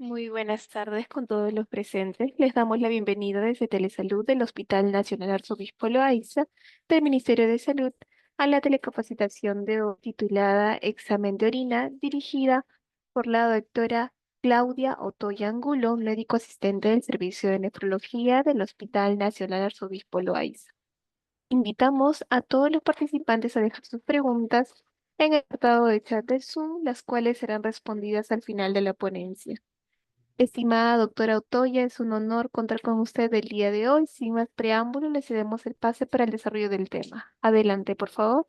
Muy buenas tardes con todos los presentes. Les damos la bienvenida desde Telesalud del Hospital Nacional Arzobispo Loaiza del Ministerio de Salud a la telecapacitación de hoy titulada Examen de orina, dirigida por la doctora Claudia Otoya Angulo, médico asistente del Servicio de Nefrología del Hospital Nacional Arzobispo Loaiza. Invitamos a todos los participantes a dejar sus preguntas en el apartado de chat de Zoom, las cuales serán respondidas al final de la ponencia. Estimada doctora Otoya, es un honor contar con usted el día de hoy. Sin más preámbulo, le cedemos el pase para el desarrollo del tema. Adelante, por favor.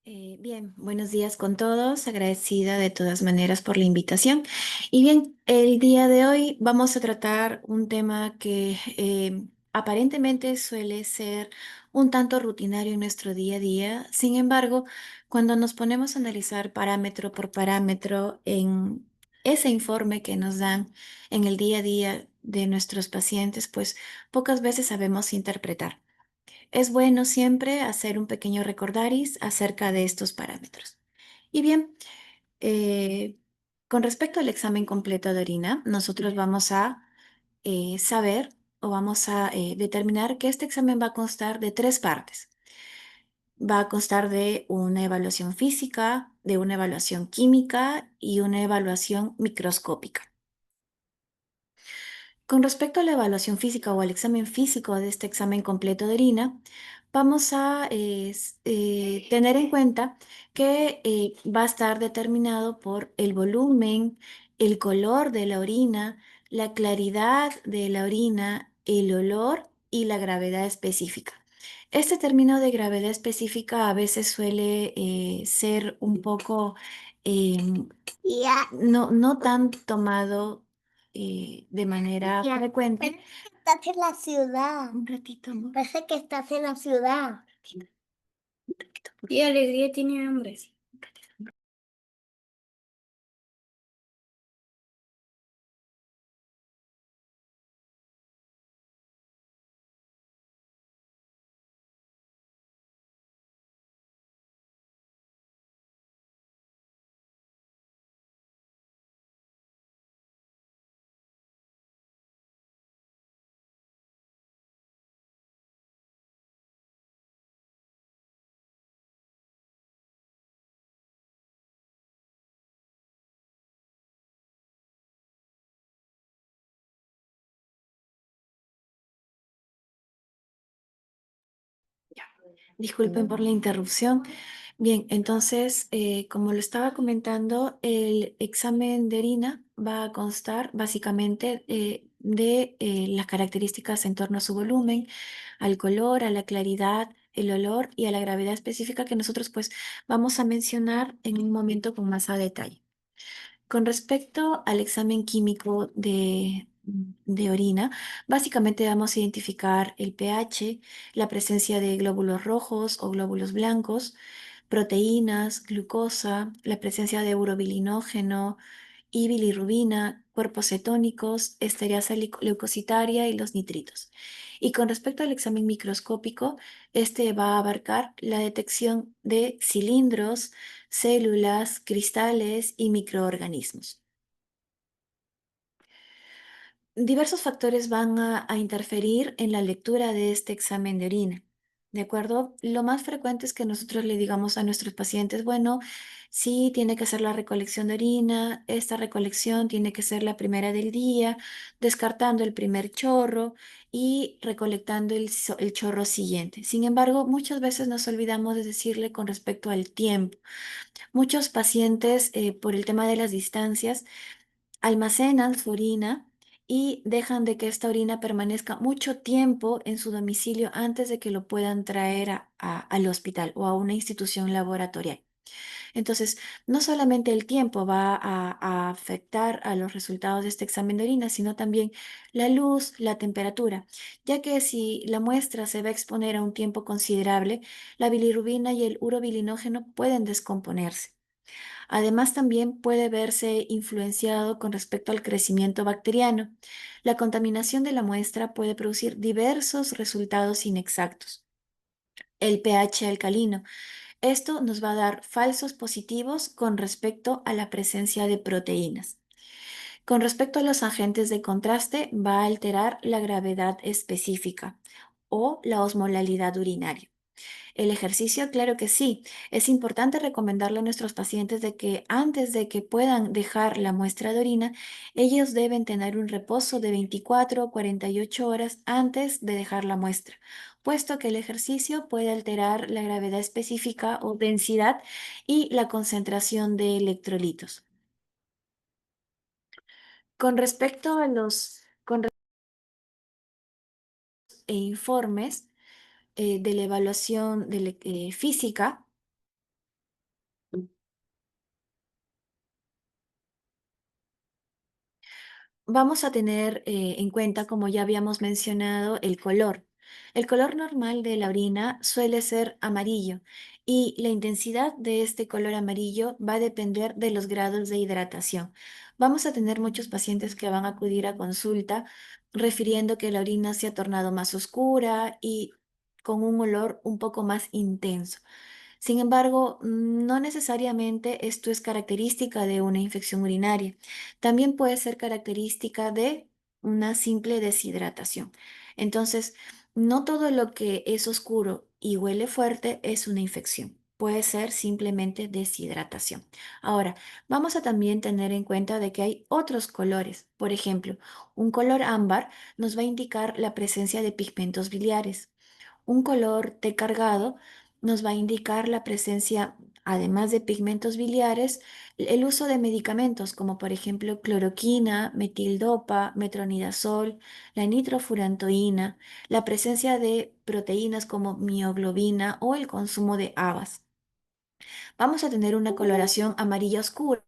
Bien, buenos días con todos. Agradecida de todas maneras por la invitación. Y bien, el día de hoy vamos a tratar un tema que aparentemente suele ser un tanto rutinario en nuestro día a día. Sin embargo, cuando nos ponemos a analizar parámetro por parámetro en ese informe que nos dan en el día a día de nuestros pacientes, pues pocas veces sabemos interpretar. Es bueno siempre hacer un pequeño recordaris acerca de estos parámetros. Y bien, eh, con respecto al examen completo de orina, nosotros vamos a saber o vamos a determinar que este examen va a constar de tres partes. Va a constar de una evaluación física, de una evaluación química y una evaluación microscópica. Con respecto a la evaluación física o al examen físico de este examen completo de orina, vamos a tener en cuenta que va a estar determinado por el volumen, el color de la orina, la claridad de la orina, el olor y la gravedad específica. Este término de gravedad específica a veces suele ser un poco no tan tomado de manera Ya, frecuente. parece que estás en la ciudad. Un ratito, amor. Parece que estás en la ciudad. Un ratito, por Y Alegría tiene hambre. favor. Ya. Disculpen por la interrupción. Bien, entonces, como lo estaba comentando, el examen de orina va a constar básicamente de las características en torno a su volumen, al color, a la claridad, el olor y a la gravedad específica que nosotros pues vamos a mencionar en un momento con más a detalle. Con respecto al examen químico de orina, básicamente vamos a identificar el pH, la presencia de glóbulos rojos o glóbulos blancos, proteínas, glucosa, la presencia de urobilinógeno y bilirrubina, cuerpos cetónicos, estereasa leucocitaria y los nitritos. Y con respecto al examen microscópico, este va a abarcar la detección de cilindros, células, cristales y microorganismos. Diversos factores van a interferir en la lectura de este examen de orina. ¿De acuerdo? Lo más frecuente es que nosotros le digamos a nuestros pacientes, bueno, sí, tiene que ser la recolección de orina, esta recolección tiene que ser la primera del día, descartando el primer chorro y recolectando el chorro siguiente. Sin embargo, muchas veces nos olvidamos de decirle con respecto al tiempo. Muchos pacientes, por el tema de las distancias, almacenan su orina y dejan de que esta orina permanezca mucho tiempo en su domicilio antes de que lo puedan traer al hospital o a una institución laboratorial. Entonces, no solamente el tiempo va a afectar a los resultados de este examen de orina, sino también la luz, la temperatura, ya que si la muestra se va a exponer a un tiempo considerable, la bilirrubina y el urobilinógeno pueden descomponerse. Además, también puede verse influenciado con respecto al crecimiento bacteriano. La contaminación de la muestra puede producir diversos resultados inexactos. El pH alcalino. Esto nos va a dar falsos positivos con respecto a la presencia de proteínas. Con respecto a los agentes de contraste, va a alterar la gravedad específica o la osmolalidad urinaria. El ejercicio, claro que sí. Es importante recomendarle a nuestros pacientes de que antes de que puedan dejar la muestra de orina, ellos deben tener un reposo de 24 o 48 horas antes de dejar la muestra, puesto que el ejercicio puede alterar la gravedad específica o densidad y la concentración de electrolitos. Con respecto a informes de la evaluación física, vamos a tener en cuenta, como ya habíamos mencionado, el color. El color normal de la orina suele ser amarillo y la intensidad de este color amarillo va a depender de los grados de hidratación. Vamos a tener muchos pacientes que van a acudir a consulta refiriendo que la orina se ha tornado más oscura y con un olor un poco más intenso. Sin embargo, no necesariamente esto es característica de una infección urinaria. También puede ser característica de una simple deshidratación. Entonces, no todo lo que es oscuro y huele fuerte es una infección. Puede ser simplemente deshidratación. Ahora, vamos a también tener en cuenta de que hay otros colores. Por ejemplo, un color ámbar nos va a indicar la presencia de pigmentos biliares. Un color té cargado nos va a indicar la presencia, además de pigmentos biliares, el uso de medicamentos como por ejemplo cloroquina, metildopa, metronidazol, la nitrofurantoína, la presencia de proteínas como mioglobina o el consumo de habas. Vamos a tener una coloración amarilla oscura.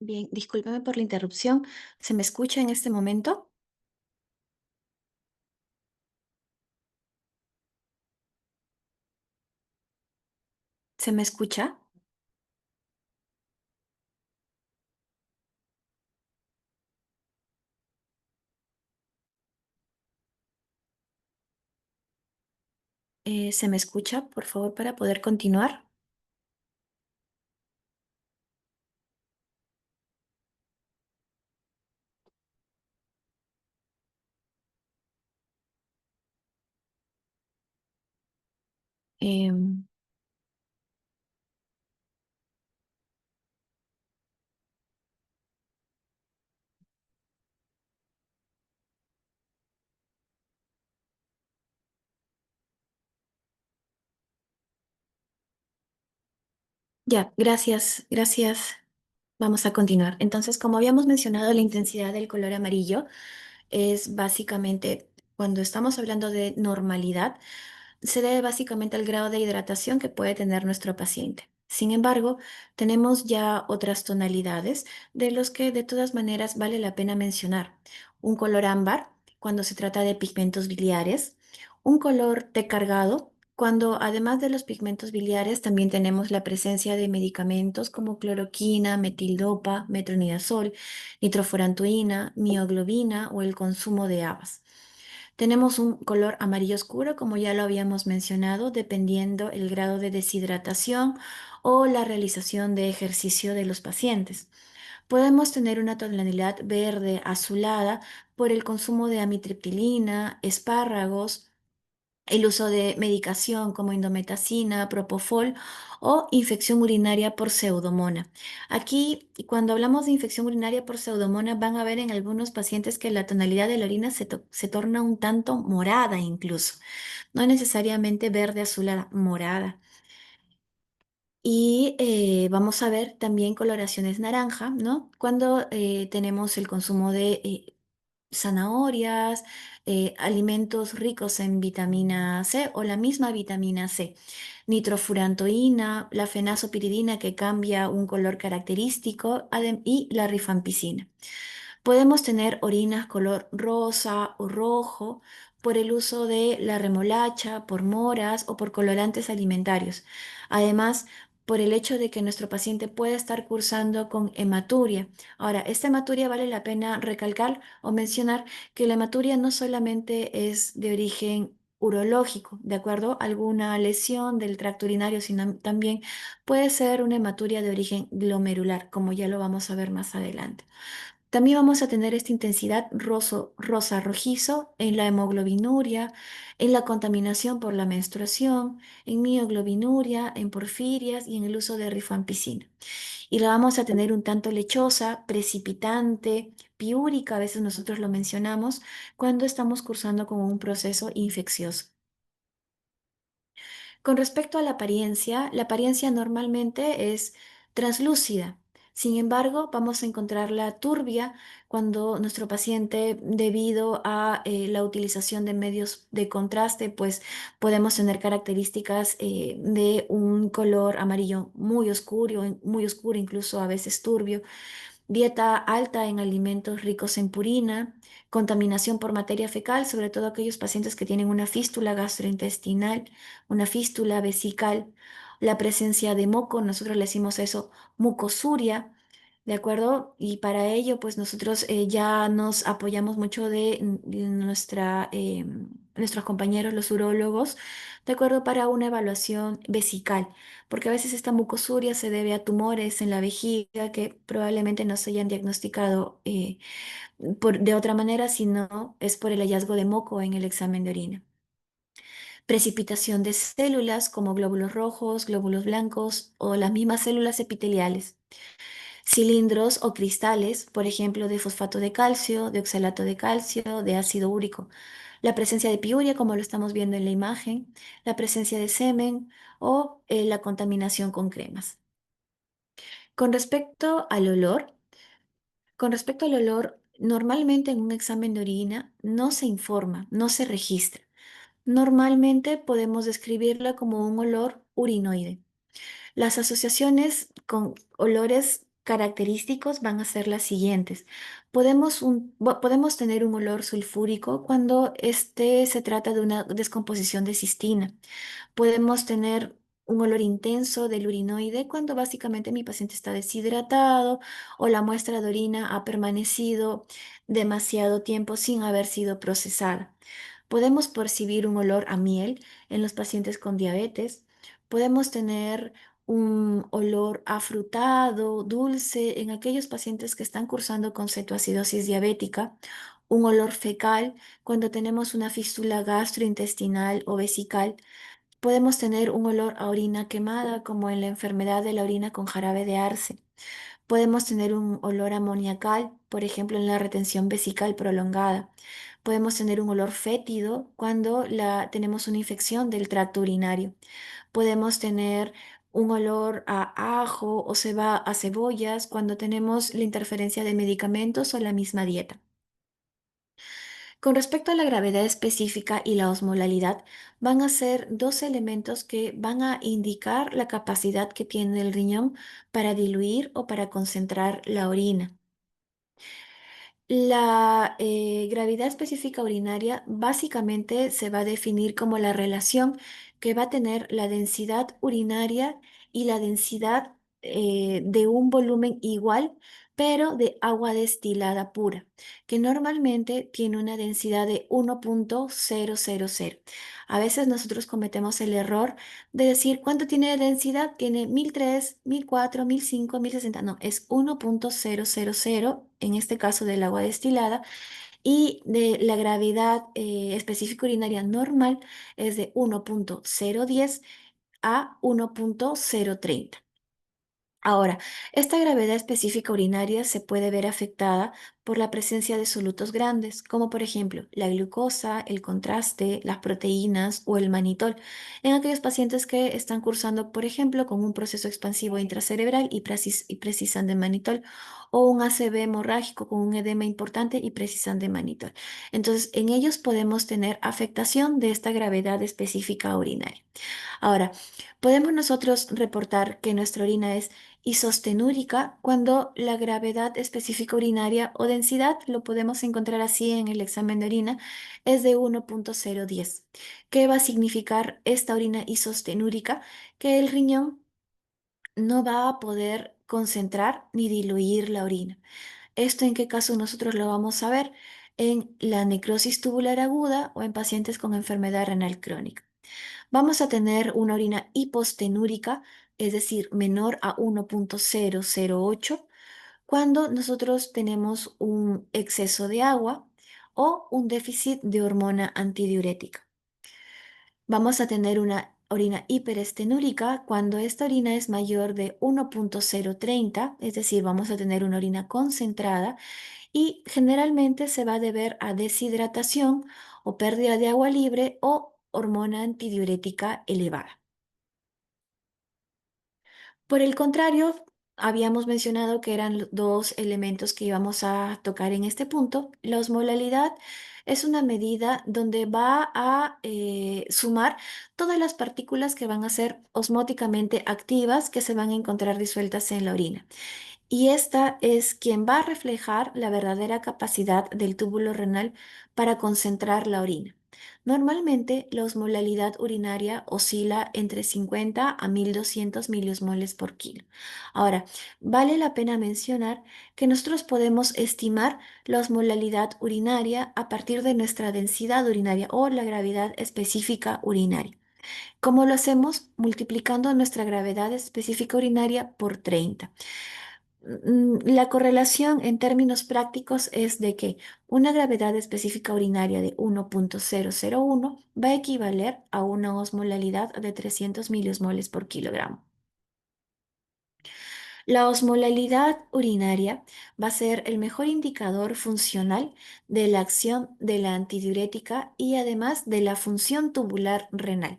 Bien, discúlpeme por la interrupción. ¿Se me escucha en este momento? ¿Se me escucha? ¿Se me escucha, por favor, para poder continuar? Em, ya, gracias, gracias. Vamos a continuar. Entonces, como habíamos mencionado, la intensidad del color amarillo es básicamente, cuando estamos hablando de normalidad, se debe básicamente al grado de hidratación que puede tener nuestro paciente. Sin embargo, tenemos ya otras tonalidades de los que de todas maneras vale la pena mencionar. Un color ámbar cuando se trata de pigmentos biliares, un color té cargado cuando además de los pigmentos biliares también tenemos la presencia de medicamentos como cloroquina, metildopa, metronidazol, nitrofurantoína, mioglobina o el consumo de habas. Tenemos un color amarillo oscuro, como ya lo habíamos mencionado, dependiendo el grado de deshidratación o la realización de ejercicio de los pacientes. Podemos tener una tonalidad verde azulada por el consumo de amitriptilina, espárragos, el uso de medicación como indometacina, propofol o infección urinaria por pseudomona. Aquí, cuando hablamos de infección urinaria por pseudomona, van a ver en algunos pacientes que la tonalidad de la orina se torna un tanto morada incluso, no necesariamente verde, azulada, morada. Y vamos a ver también coloraciones naranja, ¿no? Cuando tenemos el consumo de zanahorias, alimentos ricos en vitamina C o la misma vitamina C, nitrofurantoína, la fenazopiridina que cambia un color característico y la rifampicina. Podemos tener orinas color rosa o rojo por el uso de la remolacha, por moras o por colorantes alimentarios. Además, por el hecho de que nuestro paciente puede estar cursando con hematuria. Ahora, esta hematuria vale la pena recalcar o mencionar que la hematuria no solamente es de origen urológico, ¿de acuerdo? Alguna lesión del tracto urinario, sino también puede ser una hematuria de origen glomerular, como ya lo vamos a ver más adelante. También vamos a tener esta intensidad rosa rojizo en la hemoglobinuria, en la contaminación por la menstruación, en mioglobinuria, en porfirias y en el uso de rifampicina. Y la vamos a tener un tanto lechosa, precipitante, piúrica, a veces nosotros lo mencionamos, cuando estamos cursando con un proceso infeccioso. Con respecto a la apariencia normalmente es translúcida. Sin embargo, vamos a encontrarla turbia cuando nuestro paciente, debido a la utilización de medios de contraste, pues podemos tener características de un color amarillo muy oscuro, incluso a veces turbio, dieta alta en alimentos ricos en purina, contaminación por materia fecal, sobre todo aquellos pacientes que tienen una fístula gastrointestinal, una fístula vesical, la presencia de moco, nosotros le decimos eso, mucosuria, ¿de acuerdo? Y para ello, pues nosotros ya nos apoyamos mucho de nuestros compañeros, los urólogos, ¿de acuerdo? Para una evaluación vesical, porque a veces esta mucosuria se debe a tumores en la vejiga que probablemente no se hayan diagnosticado de otra manera, sino es por el hallazgo de moco en el examen de orina. Precipitación de células como glóbulos rojos, glóbulos blancos o las mismas células epiteliales. Cilindros o cristales, por ejemplo, de fosfato de calcio, de oxalato de calcio, de ácido úrico. La presencia de piuria, como lo estamos viendo en la imagen, la presencia de semen o la contaminación con cremas. Con respecto al olor, con respecto al olor, normalmente en un examen de orina no se informa, no se registra. Normalmente podemos describirla como un olor urinoide. Las asociaciones con olores característicos van a ser las siguientes. Podemos tener un olor sulfúrico cuando este se trata de una descomposición de cistina. Podemos tener un olor intenso del urinoide cuando básicamente mi paciente está deshidratado o la muestra de orina ha permanecido demasiado tiempo sin haber sido procesada. Podemos percibir un olor a miel en los pacientes con diabetes. Podemos tener un olor afrutado, dulce en aquellos pacientes que están cursando con cetoacidosis diabética. Un olor fecal cuando tenemos una fístula gastrointestinal o vesical. Podemos tener un olor a orina quemada, como en la enfermedad de la orina con jarabe de arce. Podemos tener un olor amoniacal, por ejemplo, en la retención vesical prolongada. Podemos tener un olor fétido cuando tenemos una infección del tracto urinario. Podemos tener un olor a ajo o a cebollas cuando tenemos la interferencia de medicamentos o la misma dieta. Con respecto a la gravedad específica y la osmolalidad, van a ser dos elementos que van a indicar la capacidad que tiene el riñón para diluir o para concentrar la orina. La gravedad específica urinaria básicamente se va a definir como la relación que va a tener la densidad urinaria y la densidad de un volumen igual, pero de agua destilada pura, que normalmente tiene una densidad de 1,000. A veces nosotros cometemos el error de decir cuánto tiene de densidad, tiene 1003, 1004, 1005, 1060. No, es 1,000 en este caso del agua destilada, y de la gravedad específica urinaria normal es de 1,010 a 1,030. Ahora, esta gravedad específica urinaria se puede ver afectada por la presencia de solutos grandes, como por ejemplo la glucosa, el contraste, las proteínas o el manitol, en aquellos pacientes que están cursando, por ejemplo, con un proceso expansivo intracerebral y precisan de manitol, o un ACV hemorrágico con un edema importante y precisan de manitol. Entonces, en ellos podemos tener afectación de esta gravedad específica urinaria. Ahora, podemos nosotros reportar que nuestra orina es isostenúrica cuando la gravedad específica urinaria o densidad, lo podemos encontrar así en el examen de orina, es de 1,010. ¿Qué va a significar esta orina isostenúrica? Que el riñón no va a poder concentrar ni diluir la orina. ¿Esto en qué caso nosotros lo vamos a ver? En la necrosis tubular aguda o en pacientes con enfermedad renal crónica. Vamos a tener una orina hipostenúrica, es decir, menor a 1,008, cuando nosotros tenemos un exceso de agua o un déficit de hormona antidiurética. Vamos a tener una orina hiperestenúrica cuando esta orina es mayor de 1,030, es decir, vamos a tener una orina concentrada y generalmente se va a deber a deshidratación o pérdida de agua libre o hormona antidiurética elevada. Por el contrario, habíamos mencionado que eran dos elementos que íbamos a tocar en este punto. La osmolalidad es una medida donde va a sumar todas las partículas que van a ser osmóticamente activas que se van a encontrar disueltas en la orina. Y esta es quien va a reflejar la verdadera capacidad del túbulo renal para concentrar la orina. Normalmente la osmolalidad urinaria oscila entre 50 a 1200 miliosmoles por kilo. Ahora, vale la pena mencionar que nosotros podemos estimar la osmolalidad urinaria a partir de nuestra densidad urinaria o la gravedad específica urinaria. ¿Cómo lo hacemos? Multiplicando nuestra gravedad específica urinaria por 30. La correlación en términos prácticos es de que una gravedad específica urinaria de 1,001 va a equivaler a una osmolalidad de 300 miliosmoles por kilogramo. La osmolalidad urinaria va a ser el mejor indicador funcional de la acción de la antidiurética y además de la función tubular renal.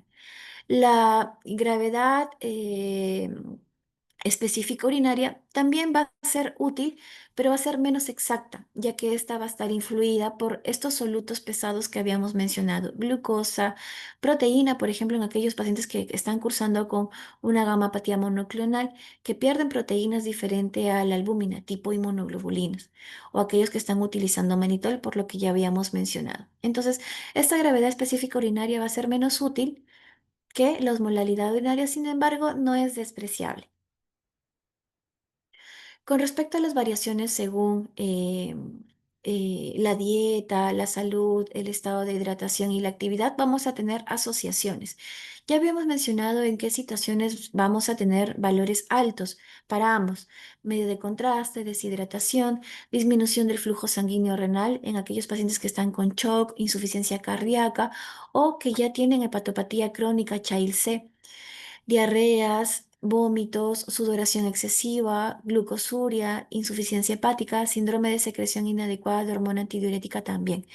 La gravedad específica urinaria también va a ser útil, pero va a ser menos exacta, ya que esta va a estar influida por estos solutos pesados que habíamos mencionado, glucosa, proteína, por ejemplo, en aquellos pacientes que están cursando con una gamapatía monoclonal, que pierden proteínas diferente a la albúmina, tipo inmunoglobulinas, o aquellos que están utilizando manitol, por lo que ya habíamos mencionado. Entonces, esta gravedad específica urinaria va a ser menos útil que la osmolalidad urinaria, sin embargo, no es despreciable. Con respecto a las variaciones según la dieta, la salud, el estado de hidratación y la actividad, vamos a tener asociaciones. Ya habíamos mencionado en qué situaciones vamos a tener valores altos para ambos: medio de contraste, deshidratación, disminución del flujo sanguíneo renal en aquellos pacientes que están con shock, insuficiencia cardíaca o que ya tienen hepatopatía crónica Child-C, diarreas, vómitos, sudoración excesiva, glucosuria, insuficiencia hepática, síndrome de secreción inadecuada de hormona antidiurética también.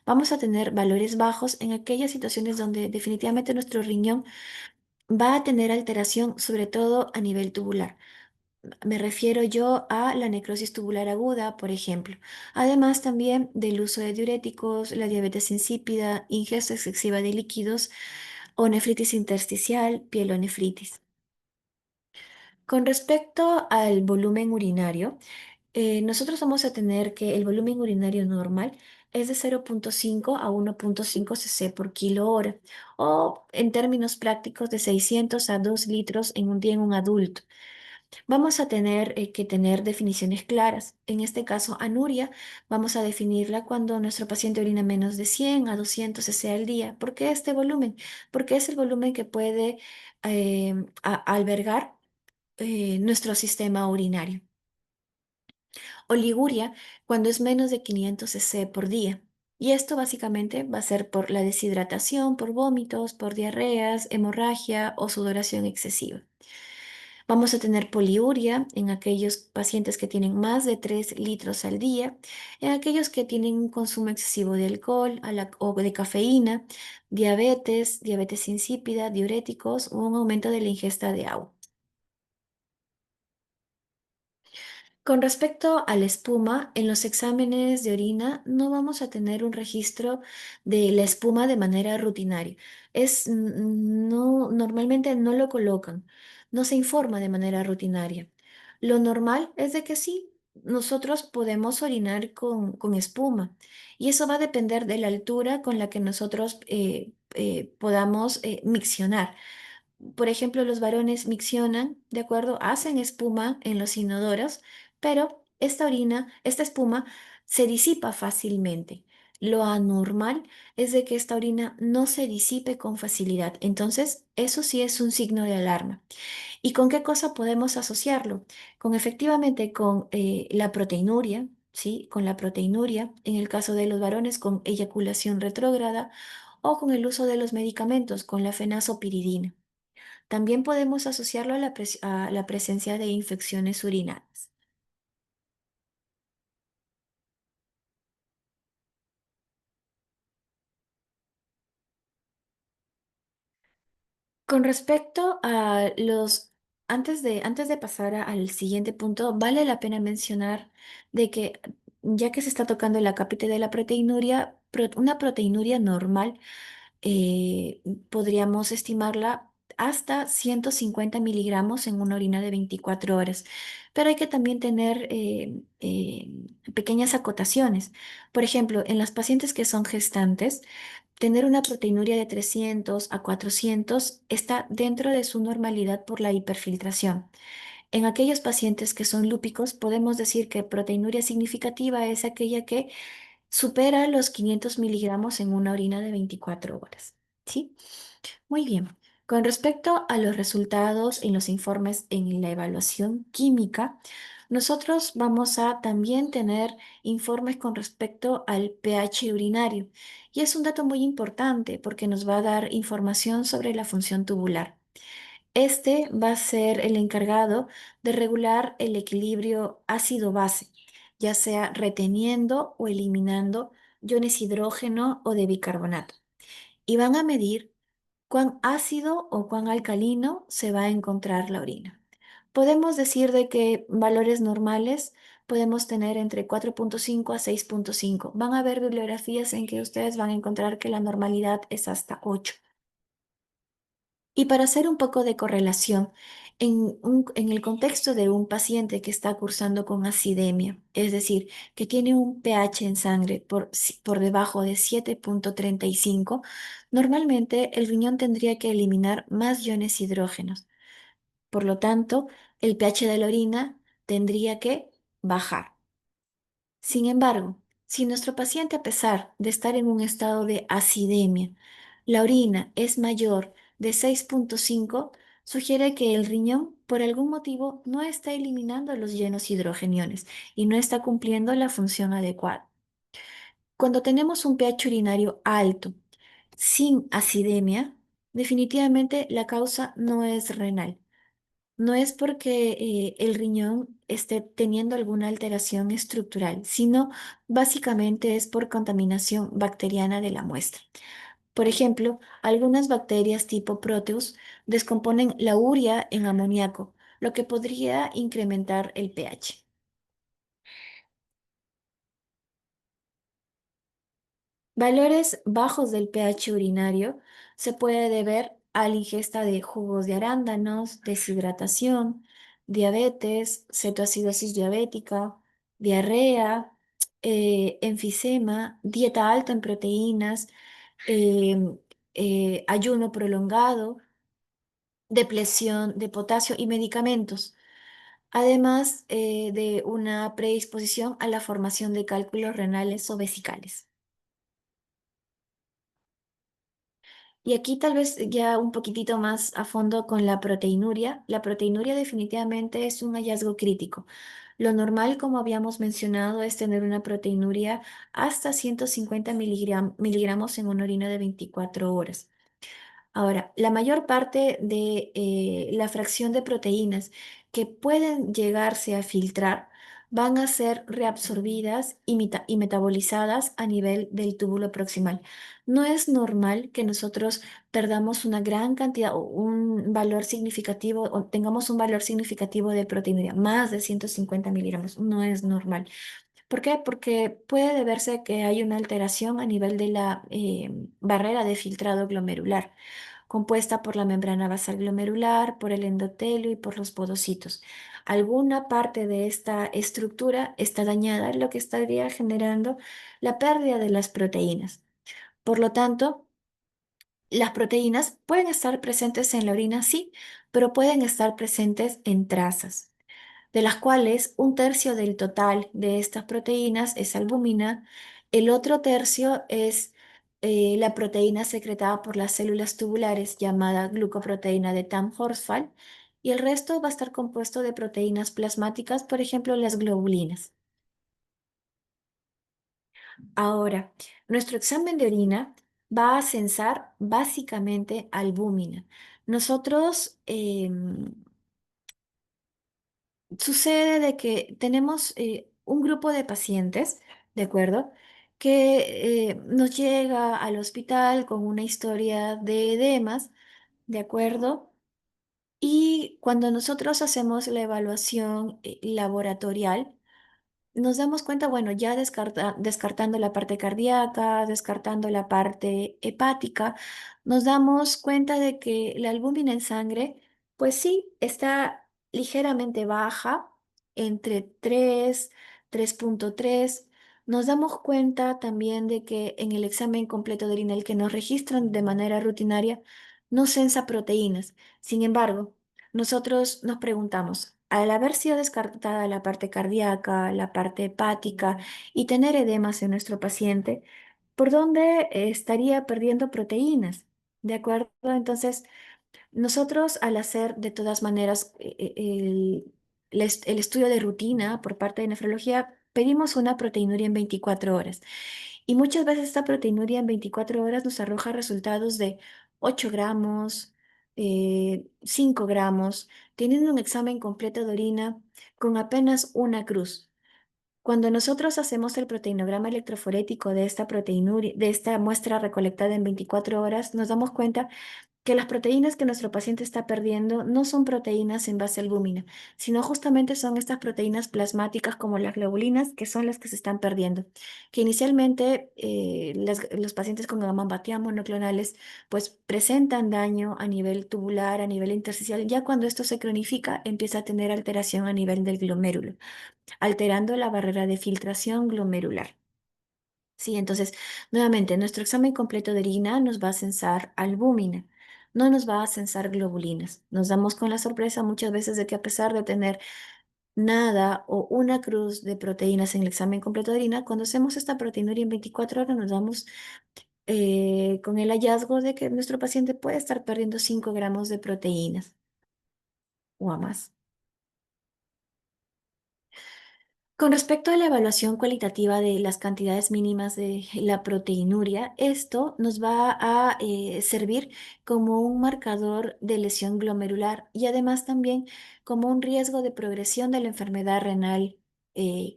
Vamos a tener valores bajos en aquellas situaciones donde definitivamente nuestro riñón va a tener alteración, sobre todo a nivel tubular. Me refiero yo a la necrosis tubular aguda, por ejemplo. Además también del uso de diuréticos, la diabetes insípida, ingesta excesiva de líquidos o nefritis intersticial, pielonefritis. Con respecto al volumen urinario, nosotros vamos a tener que el volumen urinario normal es de 0,5 a 1,5 cc por kilo hora, o en términos prácticos de 600 a 2 litros en un día en un adulto. Vamos a tener que tener definiciones claras. En este caso, anuria, vamos a definirla cuando nuestro paciente orina menos de 100 a 200 cc al día. ¿Por qué este volumen? Porque es el volumen que puede albergar nuestro sistema urinario. Oliguria cuando es menos de 500 cc por día. Y esto básicamente va a ser por la deshidratación, por vómitos, por diarreas, hemorragia o sudoración excesiva. Vamos a tener poliuria en aquellos pacientes que tienen más de 3 litros al día, en aquellos que tienen un consumo excesivo de alcohol o de cafeína, diabetes, diabetes insípida, diuréticos o un aumento de la ingesta de agua. Con respecto a la espuma, en los exámenes de orina no vamos a tener un registro de la espuma de manera rutinaria. No, normalmente no lo colocan, no se informa de manera rutinaria. Lo normal es de que sí, nosotros podemos orinar con espuma, y eso va a depender de la altura con la que nosotros podamos miccionar. Por ejemplo, los varones miccionan, ¿de acuerdo? Hacen espuma en los inodoros, pero esta espuma se disipa fácilmente. Lo anormal es de que esta orina no se disipe con facilidad. Entonces, eso sí es un signo de alarma. ¿Y con qué cosa podemos asociarlo? Con efectivamente con la proteinuria, ¿sí? Con la proteinuria, en el caso de los varones, con eyaculación retrógrada o con el uso de los medicamentos, con la fenazopiridina. También podemos asociarlo a a la presencia de infecciones urinarias. Con respecto a antes de pasar al siguiente punto, vale la pena mencionar de que ya que se está tocando la cápita de la proteinuria, una proteinuria normal eh, podríamos estimarla hasta 150 miligramos en una orina de 24 horas. Pero hay que también tener pequeñas acotaciones. Por ejemplo, en las pacientes que son gestantes, tener una proteinuria de 300 a 400 está dentro de su normalidad por la hiperfiltración. En aquellos pacientes que son lúpicos, podemos decir que proteinuria significativa es aquella que supera los 500 miligramos en una orina de 24 horas. ¿Sí? Muy bien. Con respecto a los resultados en los informes en la evaluación química, nosotros vamos a también tener informes con respecto al pH urinario. Y es un dato muy importante porque nos va a dar información sobre la función tubular. Este va a ser el encargado de regular el equilibrio ácido-base, ya sea reteniendo o eliminando iones hidrógeno o de bicarbonato. Y van a medir cuán ácido o cuán alcalino se va a encontrar la orina. Podemos decir de que valores normales podemos tener entre 4,5 a 6,5. Van a haber bibliografías en que ustedes van a encontrar que la normalidad es hasta 8. Y para hacer un poco de correlación, en el contexto de un paciente que está cursando con acidemia, es decir, que tiene un pH en sangre por debajo de 7,35, normalmente el riñón tendría que eliminar más iones hidrógenos. Por lo tanto, el pH de la orina tendría que bajar. Sin embargo, si nuestro paciente, a pesar de estar en un estado de acidemia, la orina es mayor de 6,5, sugiere que el riñón, por algún motivo, no está eliminando los llenos hidrogeniones y no está cumpliendo la función adecuada. Cuando tenemos un pH urinario alto, sin acidemia, definitivamente la causa no es renal. No es porque el riñón esté teniendo alguna alteración estructural, sino básicamente es por contaminación bacteriana de la muestra. Por ejemplo, algunas bacterias tipo Proteus descomponen la urea en amoníaco, lo que podría incrementar el pH. Valores bajos del pH urinario se puede deber a la ingesta de jugos de arándanos, deshidratación, diabetes, cetoacidosis diabética, diarrea, enfisema, dieta alta en proteínas, em, ayuno prolongado, depresión de potasio y medicamentos, además de una predisposición a la formación de cálculos renales o vesicales. Y aquí tal vez ya un poquitito más a fondo con la proteinuria. La proteinuria definitivamente es un hallazgo crítico. Lo normal, como habíamos mencionado, es tener una proteinuria hasta 150 miligramos en una orina de 24 horas. Ahora, la mayor parte de la fracción de proteínas que pueden llegarse a filtrar van a ser reabsorbidas y metabolizadas a nivel del túbulo proximal. No es normal que nosotros perdamos una gran cantidad o un valor significativo o tengamos un valor significativo de proteína, más de 150 miligramos. No es normal. ¿Por qué? Porque puede deberse a que hay una alteración a nivel de la barrera de filtrado glomerular, compuesta por la membrana basal glomerular, por el endotelio y por los podocitos. Alguna parte de esta estructura está dañada, lo que estaría generando la pérdida de las proteínas. Por lo tanto, las proteínas pueden estar presentes en la orina, sí, pero pueden estar presentes en trazas, de las cuales un tercio del total de estas proteínas es albúmina, el otro tercio es la proteína secretada por las células tubulares llamada glucoproteína de Tamm-Horsfall, y el resto va a estar compuesto de proteínas plasmáticas, por ejemplo, las globulinas. Ahora, nuestro examen de orina va a censar básicamente albúmina. Nosotros sucede de que tenemos un grupo de pacientes, ¿de acuerdo? Que nos llega al hospital con una historia de edemas, ¿de acuerdo? Y cuando nosotros hacemos la evaluación laboratorial, nos damos cuenta, bueno, ya descartando la parte cardíaca, descartando la parte hepática, nos damos cuenta de que la albúmina en sangre, pues sí, está ligeramente baja, entre 3, 3,3. Nos damos cuenta también de que en el examen completo de orina, el que nos registran de manera rutinaria, no censa proteínas. Sin embargo, nosotros nos preguntamos, al haber sido descartada la parte cardíaca, la parte hepática y tener edemas en nuestro paciente, ¿por dónde estaría perdiendo proteínas? ¿De acuerdo? Entonces, nosotros al hacer de todas maneras el estudio de rutina por parte de nefrología, pedimos una proteinuria en 24 horas. Y muchas veces esta proteinuria en 24 horas nos arroja resultados de 8 gramos, 5 gramos, teniendo un examen completo de orina con apenas una cruz. Cuando nosotros hacemos el proteinograma electroforético de esta proteinuria, de esta muestra recolectada en 24 horas, nos damos cuenta que las proteínas que nuestro paciente está perdiendo no son proteínas en base a albúmina, sino justamente son estas proteínas plasmáticas como las globulinas, que son las que se están perdiendo. Que inicialmente los pacientes con gamma monoclonales pues presentan daño a nivel tubular, a nivel intersticial. Ya cuando esto se cronifica, empieza a tener alteración a nivel del glomérulo, alterando la barrera de filtración glomerular. Sí, entonces, nuevamente, nuestro examen completo de orina nos va a censar albúmina, no nos va a censar globulinas. Nos damos con la sorpresa muchas veces de que a pesar de tener nada o una cruz de proteínas en el examen completo de orina, cuando hacemos esta proteinuria en 24 horas nos damos con el hallazgo de que nuestro paciente puede estar perdiendo 5 gramos de proteínas o a más. Con respecto a la evaluación cualitativa de las cantidades mínimas de la proteinuria, esto nos va a servir como un marcador de lesión glomerular y además también como un riesgo de progresión de la enfermedad renal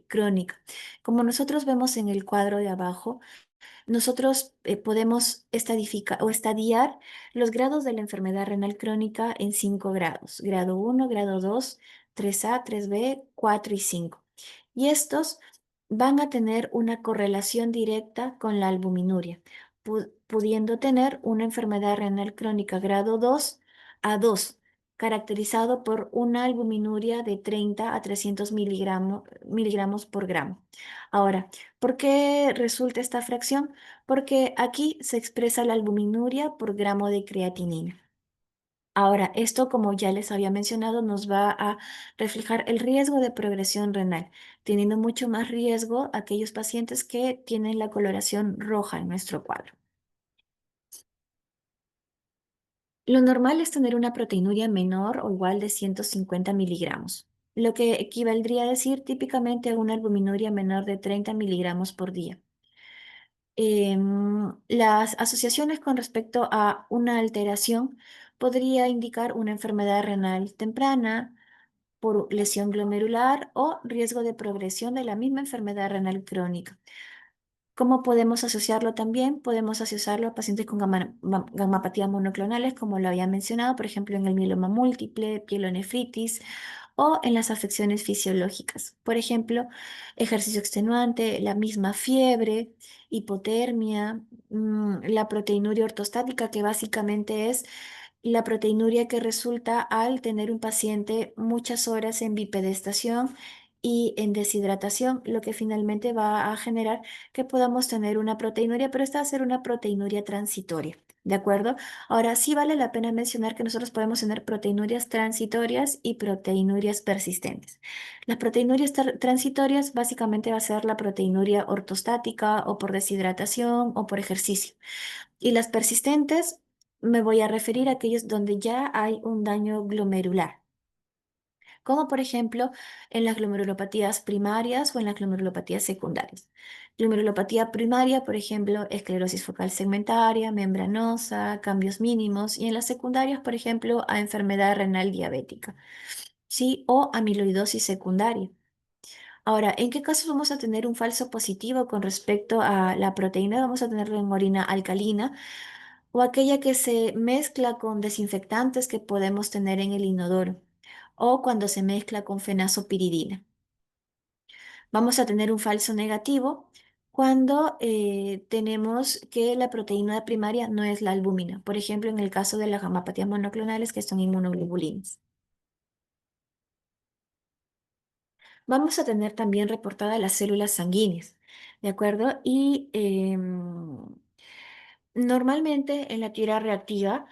crónica. Como nosotros vemos en el cuadro de abajo, nosotros podemos estadificar o estadiar los grados de la enfermedad renal crónica en 5 grados: grado 1, grado 2, 3A, 3B, 4 y 5. Y estos van a tener una correlación directa con la albuminuria, pudiendo tener una enfermedad renal crónica grado 2 a 2, caracterizado por una albuminuria de 30 a 300 miligramos por gramo. Ahora, ¿por qué resulta esta fracción? Porque aquí se expresa la albuminuria por gramo de creatinina. Ahora, esto, como ya les había mencionado, nos va a reflejar el riesgo de progresión renal, teniendo mucho más riesgo aquellos pacientes que tienen la coloración roja en nuestro cuadro. Lo normal es tener una proteinuria menor o igual de 150 miligramos, lo que equivaldría a decir típicamente a una albuminuria menor de 30 miligramos por día. Las asociaciones con respecto a una alteración podría indicar una enfermedad renal temprana por lesión glomerular o riesgo de progresión de la misma enfermedad renal crónica. ¿Cómo podemos asociarlo también? Podemos asociarlo a pacientes con gammapatías monoclonales, como lo había mencionado, por ejemplo, en el mieloma múltiple, pielonefritis o en las afecciones fisiológicas. Por ejemplo, ejercicio extenuante, la misma fiebre, hipotermia, la proteinuria ortostática, que básicamente es la proteinuria que resulta al tener un paciente muchas horas en bipedestación y en deshidratación, lo que finalmente va a generar que podamos tener una proteinuria, pero esta va a ser una proteinuria transitoria, ¿de acuerdo? Ahora, sí vale la pena mencionar que nosotros podemos tener proteinurias transitorias y proteinurias persistentes. Las proteinurias transitorias básicamente va a ser la proteinuria ortostática o por deshidratación o por ejercicio. Y las persistentes me voy a referir a aquellos donde ya hay un daño glomerular, como por ejemplo en las glomerulopatías primarias o en las glomerulopatías secundarias. Glomerulopatía primaria, por ejemplo, esclerosis focal segmentaria, membranosa, cambios mínimos, y en las secundarias, por ejemplo, a enfermedad renal diabética, ¿sí? O amiloidosis secundaria. Ahora, ¿en qué casos vamos a tener un falso positivo con respecto a la proteína? Vamos a tenerlo en orina alcalina o aquella que se mezcla con desinfectantes que podemos tener en el inodoro, o cuando se mezcla con fenazopiridina. Vamos a tener un falso negativo cuando tenemos que la proteína primaria no es la albúmina, por ejemplo, en el caso de las gamapatías monoclonales, que son inmunoglobulinas. Vamos a tener también reportadas las células sanguíneas, ¿de acuerdo? Y normalmente en la tira reactiva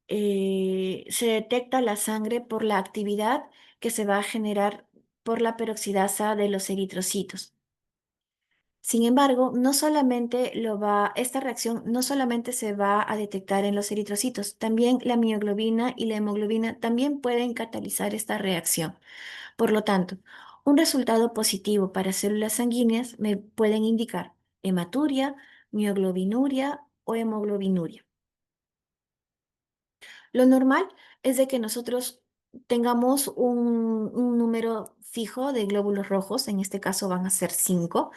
se detecta la sangre por la actividad que se va a generar por la peroxidasa de los eritrocitos. Sin embargo, no solamente esta reacción no solamente se va a detectar en los eritrocitos, también la mioglobina y la hemoglobina también pueden catalizar esta reacción. Por lo tanto, un resultado positivo para células sanguíneas me pueden indicar hematuria, mioglobinuria o hemoglobinuria. Lo normal es de que nosotros tengamos un número fijo de glóbulos rojos, en este caso van a ser 5.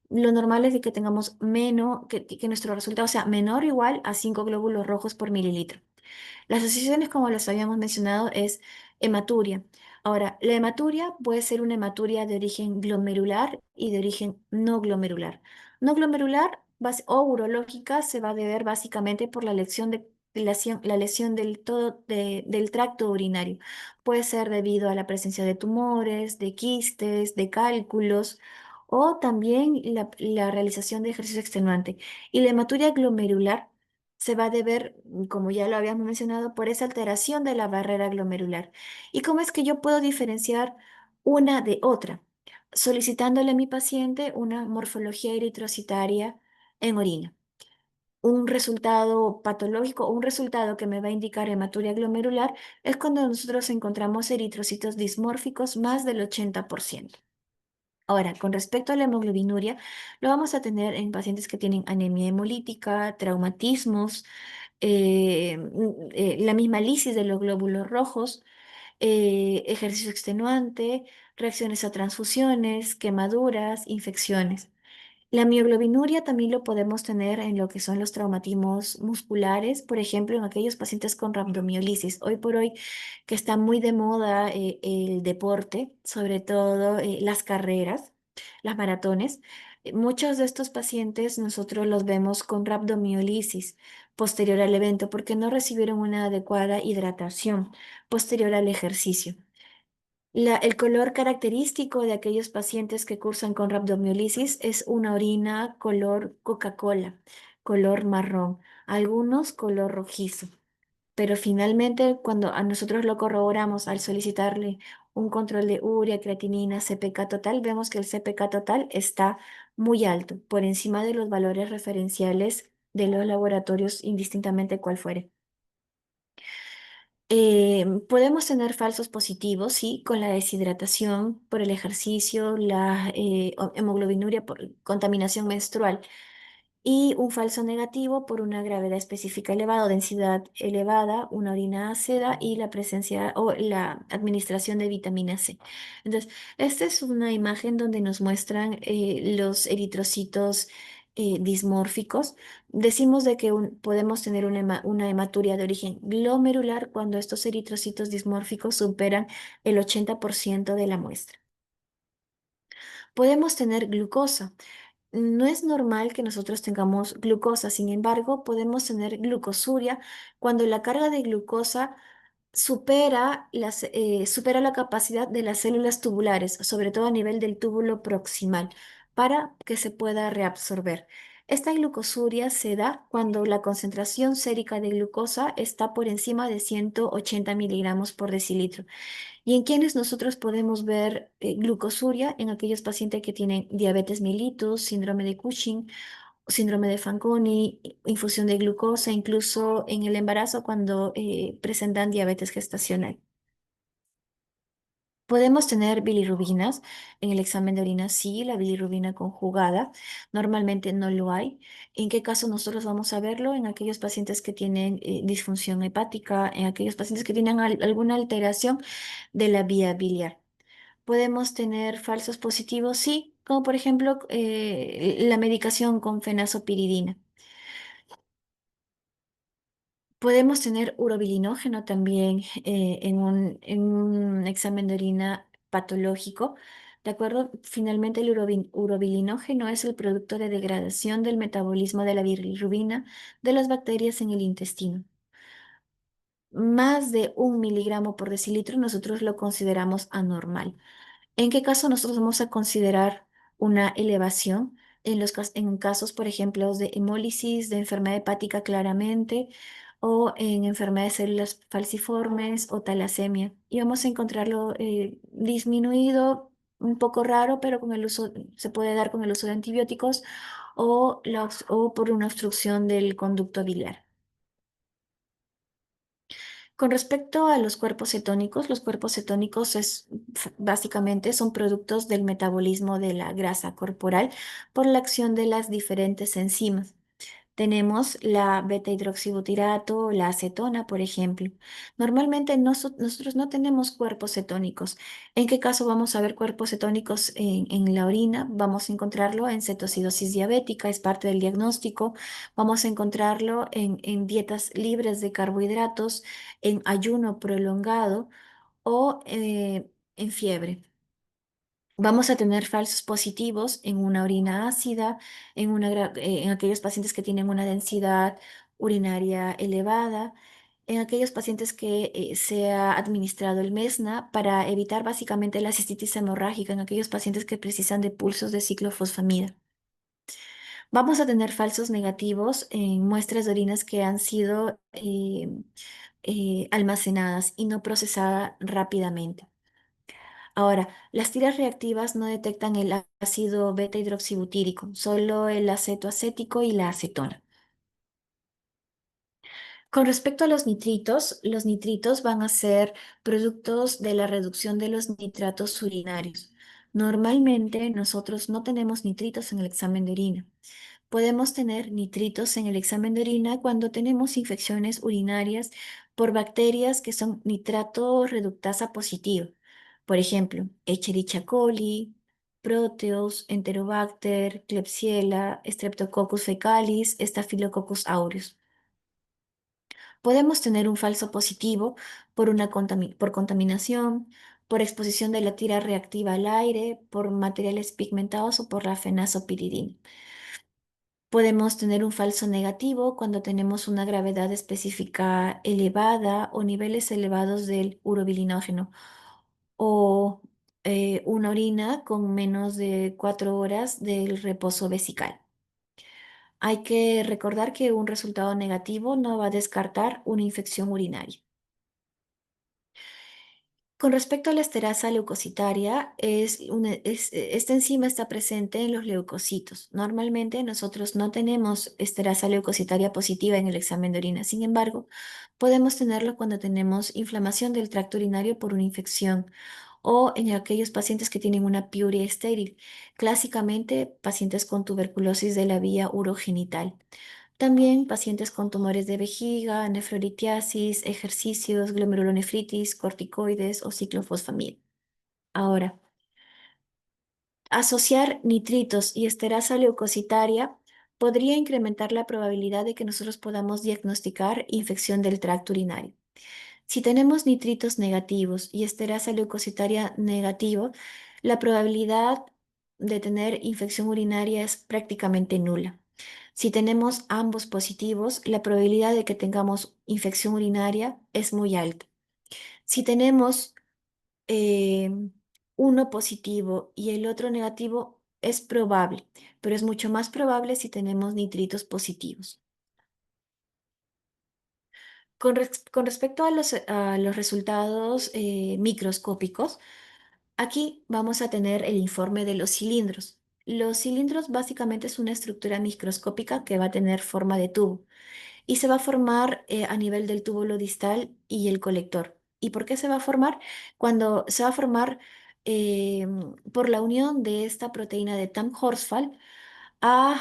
Lo normal es de que tengamos menos, que nuestro resultado sea menor o igual a 5 glóbulos rojos por mililitro. Las asociaciones, como les habíamos mencionado, es hematuria. Ahora, la hematuria puede ser una hematuria de origen glomerular y de origen no glomerular. No glomerular o urológica se va a deber básicamente por la lesión del tracto urinario. Puede ser debido a la presencia de tumores, de quistes, de cálculos o también la realización de ejercicio extenuante. Y la hematuria glomerular se va a deber, como ya lo habíamos mencionado, por esa alteración de la barrera glomerular. ¿Y cómo es que yo puedo diferenciar una de otra? Solicitándole a mi paciente una morfología eritrocitaria en orina. Un resultado patológico o un resultado que me va a indicar hematuria glomerular es cuando nosotros encontramos eritrocitos dismórficos más del 80%. Ahora, con respecto a la hemoglobinuria, lo vamos a tener en pacientes que tienen anemia hemolítica, traumatismos, la misma lisis de los glóbulos rojos, ejercicio extenuante, reacciones a transfusiones, quemaduras, infecciones. La mioglobinuria también lo podemos tener en lo que son los traumatismos musculares, por ejemplo, en aquellos pacientes con rhabdomiolisis. Hoy por hoy, que está muy de moda el deporte, sobre todo las carreras, las maratones, muchos de estos pacientes nosotros los vemos con rhabdomiolisis posterior al evento porque no recibieron una adecuada hidratación posterior al ejercicio. El color característico de aquellos pacientes que cursan con rhabdomiolisis es una orina color Coca-Cola, color marrón, algunos color rojizo. Pero finalmente, cuando a nosotros lo corroboramos al solicitarle un control de urea, creatinina, CPK total, vemos que el CPK total está muy alto, por encima de los valores referenciales de los laboratorios, indistintamente cuál fuere. Podemos tener falsos positivos, sí, con la deshidratación por el ejercicio, la hemoglobinuria por contaminación menstrual y un falso negativo por una gravedad específica elevada o densidad elevada, una orina ácida y la presencia o la administración de vitamina C. Entonces, esta es una imagen donde nos muestran los eritrocitos dismórficos. Decimos de que podemos tener una hematuria de origen glomerular cuando estos eritrocitos dismórficos superan el 80% de la muestra. Podemos tener glucosa. No es normal que nosotros tengamos glucosa, sin embargo, podemos tener glucosuria cuando la carga de glucosa supera la capacidad de las células tubulares, sobre todo a nivel del túbulo proximal, para que se pueda reabsorber. Esta glucosuria se da cuando la concentración sérica de glucosa está por encima de 180 miligramos por decilitro. ¿Y en quienes nosotros podemos ver glucosuria? En aquellos pacientes que tienen diabetes mellitus, síndrome de Cushing, síndrome de Fanconi, infusión de glucosa, incluso en el embarazo cuando presentan diabetes gestacional. Podemos tener bilirrubinas en el examen de orina, sí, la bilirrubina conjugada. Normalmente no lo hay. ¿En qué caso nosotros vamos a verlo? En aquellos pacientes que tienen disfunción hepática, en aquellos pacientes que tienen alguna alteración de la vía biliar. Podemos tener falsos positivos, sí, como por ejemplo la medicación con fenazopiridina. Podemos tener urobilinógeno también en un examen de orina patológico. ¿De acuerdo? Finalmente, el urobilinógeno es el producto de degradación del metabolismo de la bilirrubina de las bacterias en el intestino. Más de 1 miligramo por decilitro nosotros lo consideramos anormal. ¿En qué caso nosotros vamos a considerar una elevación? En casos, por ejemplo, de hemólisis, de enfermedad hepática claramente, o en enfermedad de células falciformes o talasemia. Y vamos a encontrarlo disminuido, un poco raro, pero se puede dar con el uso de antibióticos o por una obstrucción del conducto biliar. Con respecto a los cuerpos cetónicos básicamente son productos del metabolismo de la grasa corporal por la acción de las diferentes enzimas. Tenemos la beta-hidroxibutirato, la acetona, por ejemplo. Normalmente nosotros no tenemos cuerpos cetónicos. ¿En qué caso vamos a ver cuerpos cetónicos en la orina? Vamos a encontrarlo en cetocidosis diabética, es parte del diagnóstico. Vamos a encontrarlo en dietas libres de carbohidratos, en ayuno prolongado o en fiebre. Vamos a tener falsos positivos en una orina ácida, en aquellos pacientes que tienen una densidad urinaria elevada, en aquellos pacientes que se ha administrado el MESNA para evitar básicamente la cistitis hemorrágica, en aquellos pacientes que precisan de pulsos de ciclofosfamida. Vamos a tener falsos negativos en muestras de orinas que han sido almacenadas y no procesadas rápidamente. Ahora, las tiras reactivas no detectan el ácido beta hidroxibutírico, solo el aceto acético y la acetona. Con respecto a los nitritos van a ser productos de la reducción de los nitratos urinarios. Normalmente nosotros no tenemos nitritos en el examen de orina. Podemos tener nitritos en el examen de orina cuando tenemos infecciones urinarias por bacterias que son nitrato reductasa positiva. Por ejemplo, Escherichia coli, Proteus, Enterobacter, Klebsiella, Streptococcus fecalis, Staphylococcus aureus. Podemos tener un falso positivo por contaminación, por exposición de la tira reactiva al aire, por materiales pigmentados o por la fenazopiridina. Podemos tener un falso negativo cuando tenemos una gravedad específica elevada o niveles elevados del urobilinógeno o una orina con menos de 4 horas del reposo vesical. Hay que recordar que un resultado negativo no va a descartar una infección urinaria. Con respecto a la esterasa leucocitaria, esta enzima está presente en los leucocitos. Normalmente nosotros no tenemos esterasa leucocitaria positiva en el examen de orina. Sin embargo, podemos tenerlo cuando tenemos inflamación del tracto urinario por una infección o en aquellos pacientes que tienen una piuria estéril, clásicamente pacientes con tuberculosis de la vía urogenital. También pacientes con tumores de vejiga, nefrolitiasis, ejercicios, glomerulonefritis, corticoides o ciclofosfamida. Ahora, asociar nitritos y esterasa leucocitaria podría incrementar la probabilidad de que nosotros podamos diagnosticar infección del tracto urinario. Si tenemos nitritos negativos y esterasa leucocitaria negativo, la probabilidad de tener infección urinaria es prácticamente nula. Si tenemos ambos positivos, la probabilidad de que tengamos infección urinaria es muy alta. Si tenemos eh, uno positivo y el otro negativo, es probable, pero es mucho más probable si tenemos nitritos positivos. Con respecto a los resultados microscópicos, aquí vamos a tener el informe de los cilindros. Los cilindros básicamente es una estructura microscópica que va a tener forma de tubo y se va a formar a nivel del túbulo distal y el colector. ¿Y por qué se va a formar? Cuando se va a formar por la unión de esta proteína de Tamm-Horsfall al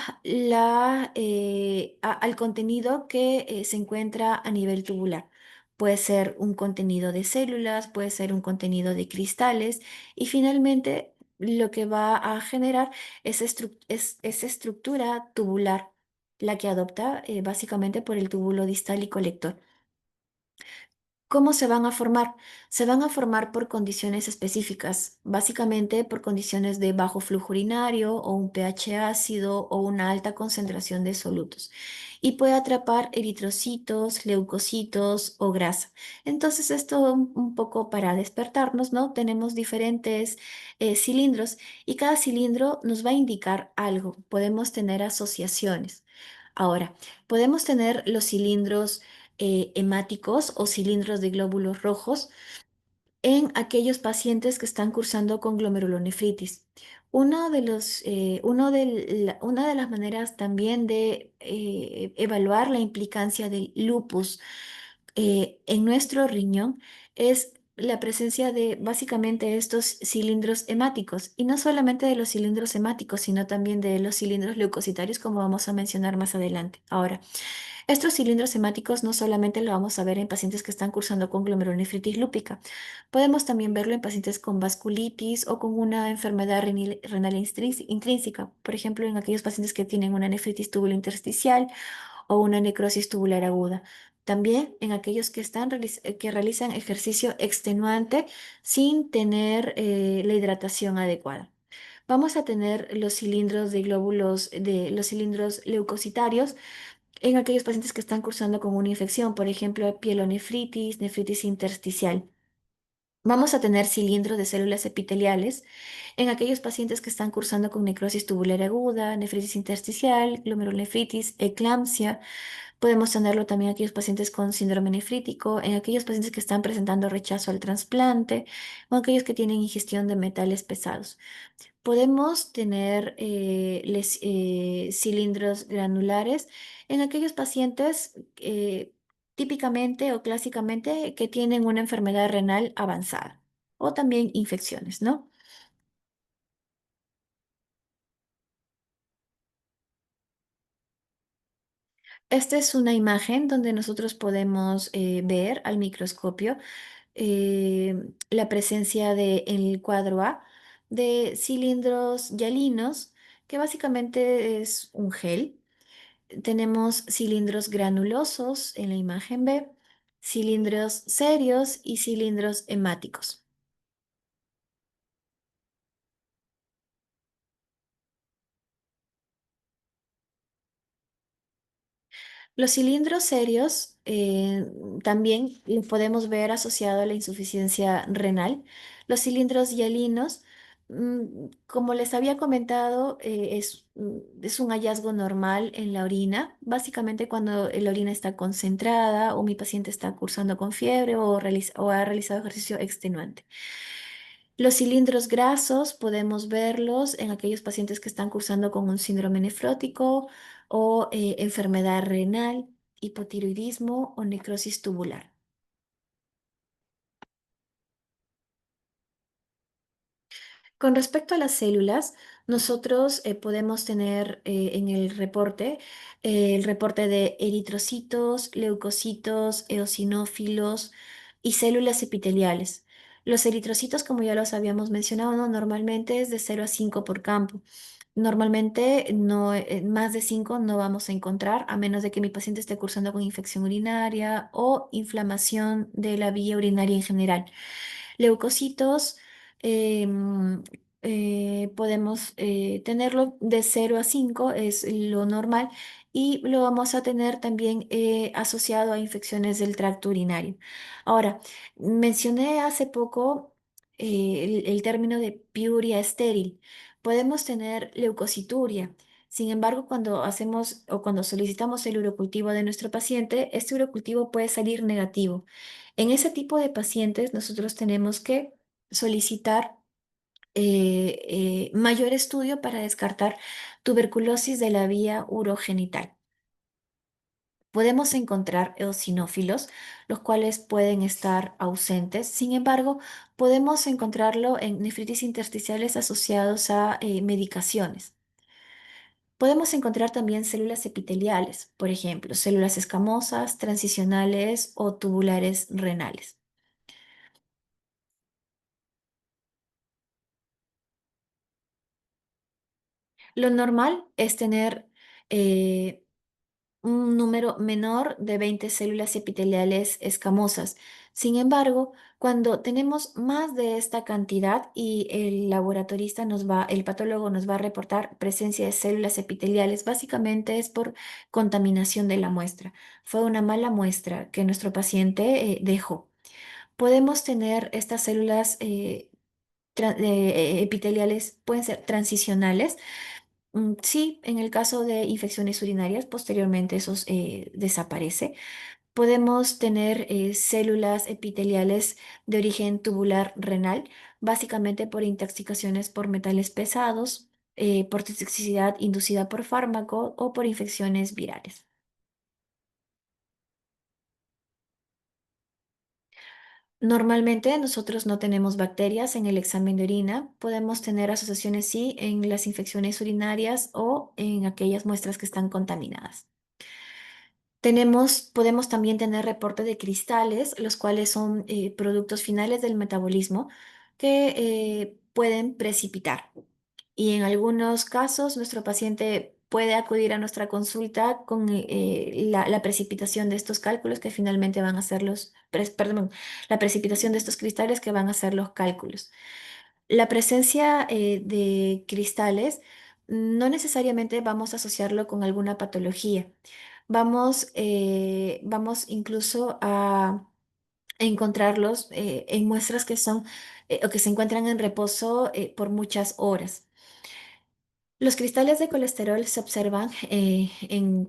contenido que se encuentra a nivel tubular. Puede ser un contenido de células, puede ser un contenido de cristales y finalmente lo que va a generar es esa estructura tubular, la que adopta básicamente por el túbulo distal y colector. ¿Cómo se van a formar? Se van a formar por condiciones específicas, básicamente por condiciones de bajo flujo urinario o un pH ácido o una alta concentración de solutos. Y puede atrapar eritrocitos, leucocitos o grasa. Entonces, esto un poco para despertarnos, ¿no? Tenemos diferentes cilindros y cada cilindro nos va a indicar algo. Podemos tener asociaciones. Ahora, podemos tener los cilindros hemáticos o cilindros de glóbulos rojos en aquellos pacientes que están cursando con glomerulonefritis. Una de las maneras también de evaluar la implicancia del lupus en nuestro riñón es la presencia de básicamente estos cilindros hemáticos, y no solamente de los cilindros hemáticos, sino también de los cilindros leucocitarios, como vamos a mencionar más adelante. Ahora, estos cilindros hemáticos no solamente lo vamos a ver en pacientes que están cursando con glomerulonefritis lúpica, podemos también verlo en pacientes con vasculitis o con una enfermedad renal intrínseca, por ejemplo, en aquellos pacientes que tienen una nefritis tubulointersticial o una necrosis tubular aguda. También en aquellos que que realizan ejercicio extenuante sin tener la hidratación adecuada. Vamos a tener los cilindros de glóbulos, de los cilindros leucocitarios en aquellos pacientes que están cursando con una infección, por ejemplo, pielonefritis, nefritis intersticial. Vamos a tener cilindros de células epiteliales en aquellos pacientes que están cursando con necrosis tubular aguda, nefritis intersticial, glomerulonefritis, eclampsia. Podemos tenerlo también en aquellos pacientes con síndrome nefrítico, en aquellos pacientes que están presentando rechazo al trasplante o aquellos que tienen ingestión de metales pesados. Podemos tener cilindros granulares en aquellos pacientes típicamente o clásicamente que tienen una enfermedad renal avanzada o también infecciones, ¿no? Esta es una imagen donde nosotros podemos ver al microscopio la presencia en el cuadro A de cilindros hialinos, que básicamente es un gel. Tenemos cilindros granulosos en la imagen B, cilindros serios y cilindros hemáticos. Los cilindros serios también los podemos ver asociado a la insuficiencia renal. Los cilindros hialinos, como les había comentado, es un hallazgo normal en la orina, básicamente cuando la orina está concentrada o mi paciente está cursando con fiebre o ha realizado ejercicio extenuante. Los cilindros grasos podemos verlos en aquellos pacientes que están cursando con un síndrome nefrótico o enfermedad renal, hipotiroidismo o necrosis tubular. Con respecto a las células, nosotros podemos tener en el reporte de eritrocitos, leucocitos, eosinófilos y células epiteliales. Los eritrocitos, como ya los habíamos mencionado, ¿no? Normalmente es de 0 a 5 por campo. Normalmente no, más de 5 no vamos a encontrar, a menos de que mi paciente esté cursando con infección urinaria o inflamación de la vía urinaria en general. Leucocitos, em, podemos tenerlo de 0 a 5, es lo normal, y lo vamos a tener también asociado a infecciones del tracto urinario. Ahora, mencioné hace poco el término de piuria estéril. Podemos tener leucocituria. Sin embargo, cuando hacemos o cuando solicitamos el urocultivo de nuestro paciente, este urocultivo puede salir negativo. En ese tipo de pacientes, nosotros tenemos que solicitar mayor estudio para descartar tuberculosis de la vía urogenital. Podemos encontrar eosinófilos, los cuales pueden estar ausentes. Sin embargo, podemos encontrarlo en nefritis intersticiales asociados a medicaciones. Podemos encontrar también células epiteliales, por ejemplo, células escamosas, transicionales o tubulares renales. Lo normal es tener eh, un número menor de 20 células epiteliales escamosas. Sin embargo, cuando tenemos más de esta cantidad y el patólogo nos va a reportar presencia de células epiteliales, básicamente es por contaminación de la muestra. Fue una mala muestra que nuestro paciente dejó. Podemos tener estas células epiteliales, pueden ser transicionales. Sí, en el caso de infecciones urinarias, posteriormente eso desaparece. Podemos tener células epiteliales de origen tubular renal, básicamente por intoxicaciones por metales pesados, por toxicidad inducida por fármaco o por infecciones virales. Normalmente nosotros no tenemos bacterias en el examen de orina. Podemos tener asociaciones sí en las infecciones urinarias o en aquellas muestras que están contaminadas. Podemos también tener reporte de cristales, los cuales son productos finales del metabolismo que pueden precipitar. Y en algunos casos, nuestro paciente puede acudir a nuestra consulta con la precipitación de estos cálculos que finalmente van a ser perdón, la precipitación de estos cristales que van a ser los cálculos. La presencia de cristales no necesariamente vamos a asociarlo con alguna patología. Vamos incluso a encontrarlos en muestras que son o que se encuentran en reposo por muchas horas. Los cristales de colesterol se observan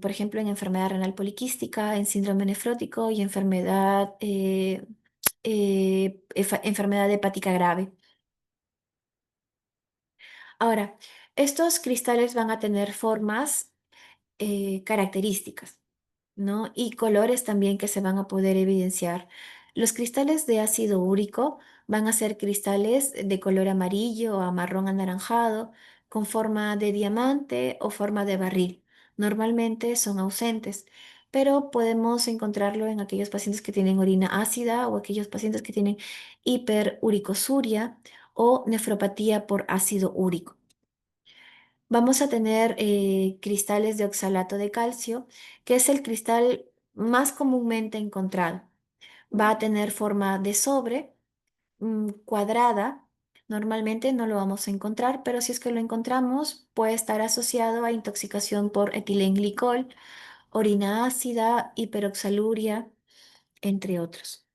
por ejemplo, en enfermedad renal poliquística, en síndrome nefrótico y enfermedad hepática grave. Ahora, estos cristales van a tener formas características, ¿no? Y colores también que se van a poder evidenciar. Los cristales de ácido úrico van a ser cristales de color amarillo a marrón anaranjado, con forma de diamante o forma de barril. Normalmente son ausentes, pero podemos encontrarlo en aquellos pacientes que tienen orina ácida o aquellos pacientes que tienen hiperuricosuria o nefropatía por ácido úrico. Vamos a tener cristales de oxalato de calcio, que es el cristal más comúnmente encontrado. Va a tener forma de sobre, cuadrada. Normalmente no lo vamos a encontrar, pero si es que lo encontramos, puede estar asociado a intoxicación por etilenglicol, orina ácida, hiperoxaluria, entre otros.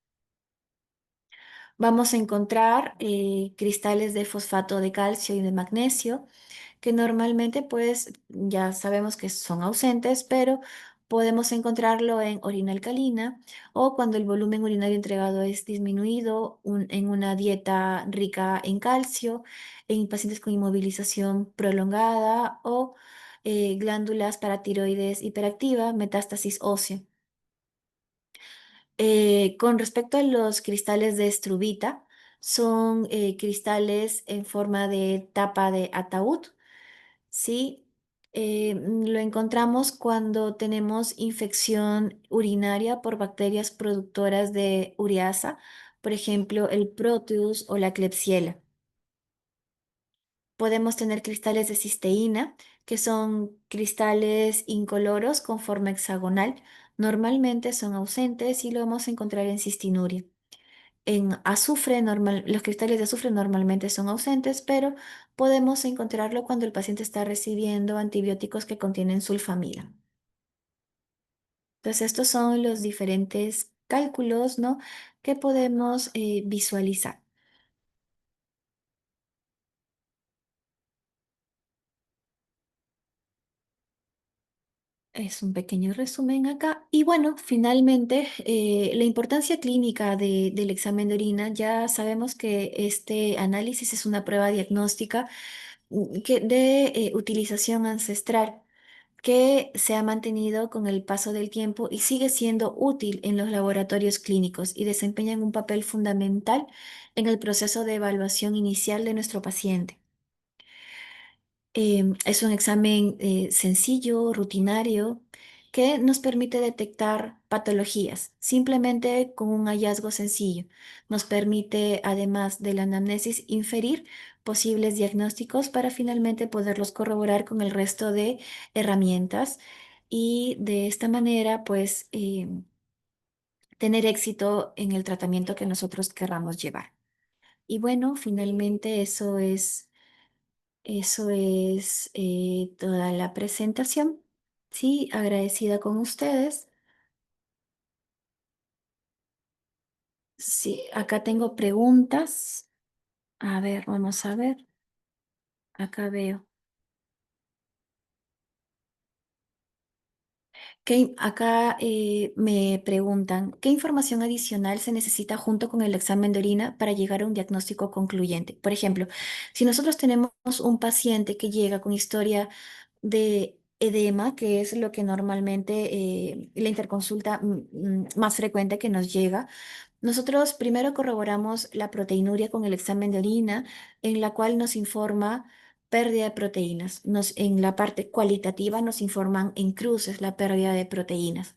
Vamos a encontrar cristales de fosfato de calcio y de magnesio que normalmente pues ya sabemos que son ausentes, pero podemos encontrarlo en orina alcalina o cuando el volumen urinario entregado es disminuido en una dieta rica en calcio, en pacientes con inmovilización prolongada o glándulas paratiroides hiperactiva, metástasis ósea. Con respecto a los cristales de estrubita, son cristales en forma de tapa de ataúd. Sí, lo encontramos cuando tenemos infección urinaria por bacterias productoras de ureasa, por ejemplo, el Proteus o la Klebsiella. Podemos tener cristales de cisteína, que son cristales incoloros con forma hexagonal. Normalmente son ausentes y lo vamos a encontrar en cistinuria. En azufre, los cristales de azufre normalmente son ausentes, pero podemos encontrarlo cuando el paciente está recibiendo antibióticos que contienen sulfamida. Entonces, estos son los diferentes cálculos, ¿no?, que podemos visualizar. Es un pequeño resumen acá. Y bueno, finalmente, la importancia clínica del examen de orina, ya sabemos que este análisis es una prueba diagnóstica de utilización ancestral que se ha mantenido con el paso del tiempo y sigue siendo útil en los laboratorios clínicos y desempeñan un papel fundamental en el proceso de evaluación inicial de nuestro paciente. Es un examen sencillo, rutinario, que nos permite detectar patologías simplemente con un hallazgo sencillo. Nos permite, además de la anamnesis, inferir posibles diagnósticos para finalmente poderlos corroborar con el resto de herramientas y de esta manera, pues, tener éxito en el tratamiento que nosotros querramos llevar. Y bueno, finalmente eso es toda la presentación. Sí, agradecida con ustedes. Sí, acá tengo preguntas. A ver, vamos a ver. Acá veo. Acá me preguntan, ¿qué información adicional se necesita junto con el examen de orina para llegar a un diagnóstico concluyente? Por ejemplo, si nosotros tenemos un paciente que llega con historia de edema, que es lo que normalmente la interconsulta más frecuente que nos llega, Nosotros primero corroboramos la proteinuria con el examen de orina, en la cual nos informa pérdida de proteínas. En la parte cualitativa nos informan en cruces la pérdida de proteínas.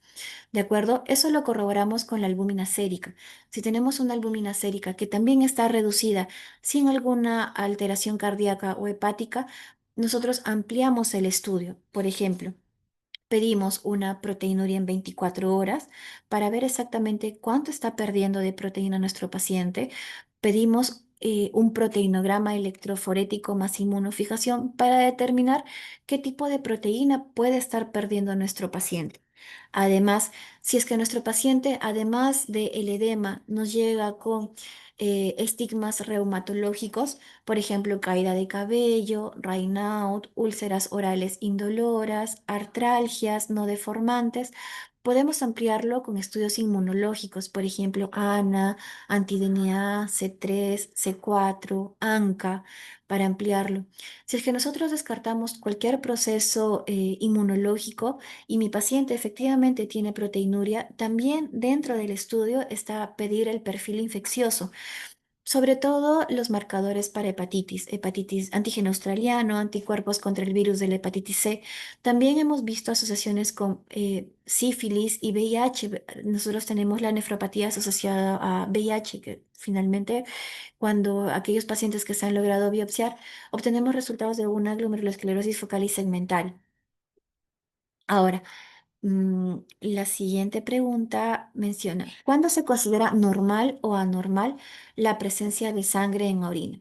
¿De acuerdo? Eso lo corroboramos con la albúmina sérica. Si tenemos una albúmina sérica que también está reducida sin alguna alteración cardíaca o hepática, nosotros ampliamos el estudio. Por ejemplo, pedimos una proteinuria en 24 horas para ver exactamente cuánto está perdiendo de proteína nuestro paciente. Pedimos un proteinograma electroforético más inmunofijación para determinar qué tipo de proteína puede estar perdiendo nuestro paciente. Además, si es que nuestro paciente, además del edema, nos llega con estigmas reumatológicos, por ejemplo, caída de cabello, Raynaud, úlceras orales indoloras, artralgias no deformantes. Podemos ampliarlo con estudios inmunológicos, por ejemplo, ANA, anti-DNA, C3, C4, ANCA, para ampliarlo. Si es que nosotros descartamos cualquier proceso inmunológico y mi paciente efectivamente tiene proteinuria, también dentro del estudio está pedir el perfil infeccioso. Sobre todo los marcadores para hepatitis, antígeno australiano, anticuerpos contra el virus de la hepatitis C. También hemos visto asociaciones con sífilis y VIH. Nosotros tenemos la nefropatía asociada a VIH, que finalmente cuando aquellos pacientes que se han logrado biopsiar, obtenemos resultados de una glomerulosclerosis focal y segmental. Ahora, la siguiente pregunta menciona, ¿cuándo se considera normal o anormal la presencia de sangre en la orina?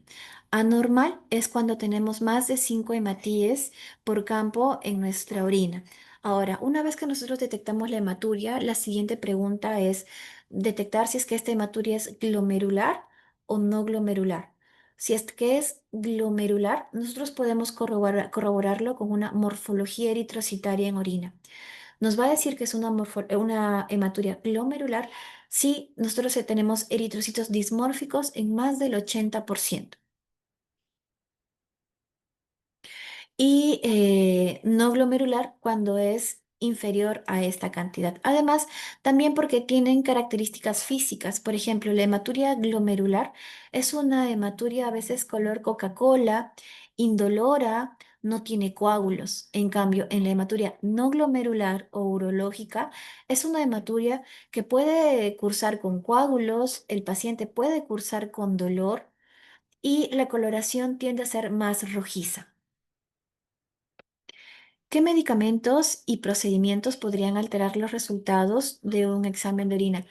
Anormal es cuando tenemos más de 5 hematíes por campo en nuestra orina. Ahora, una vez que nosotros detectamos la hematuria, la siguiente pregunta es detectar si es que esta hematuria es glomerular o no glomerular. Si es que es glomerular, nosotros podemos corroborarlo con una morfología eritrocitaria en orina. Nos va a decir que es una hematuria glomerular si nosotros tenemos eritrocitos dismórficos en más del 80% y no glomerular cuando es inferior a esta cantidad. Además, también porque tienen características físicas. Por ejemplo, la hematuria glomerular es una hematuria a veces color Coca-Cola, indolora, no tiene coágulos. En cambio, en la hematuria no glomerular o urológica es una hematuria que puede cursar con coágulos, el paciente puede cursar con dolor y la coloración tiende a ser más rojiza. ¿Qué medicamentos y procedimientos podrían alterar los resultados de un examen de orina?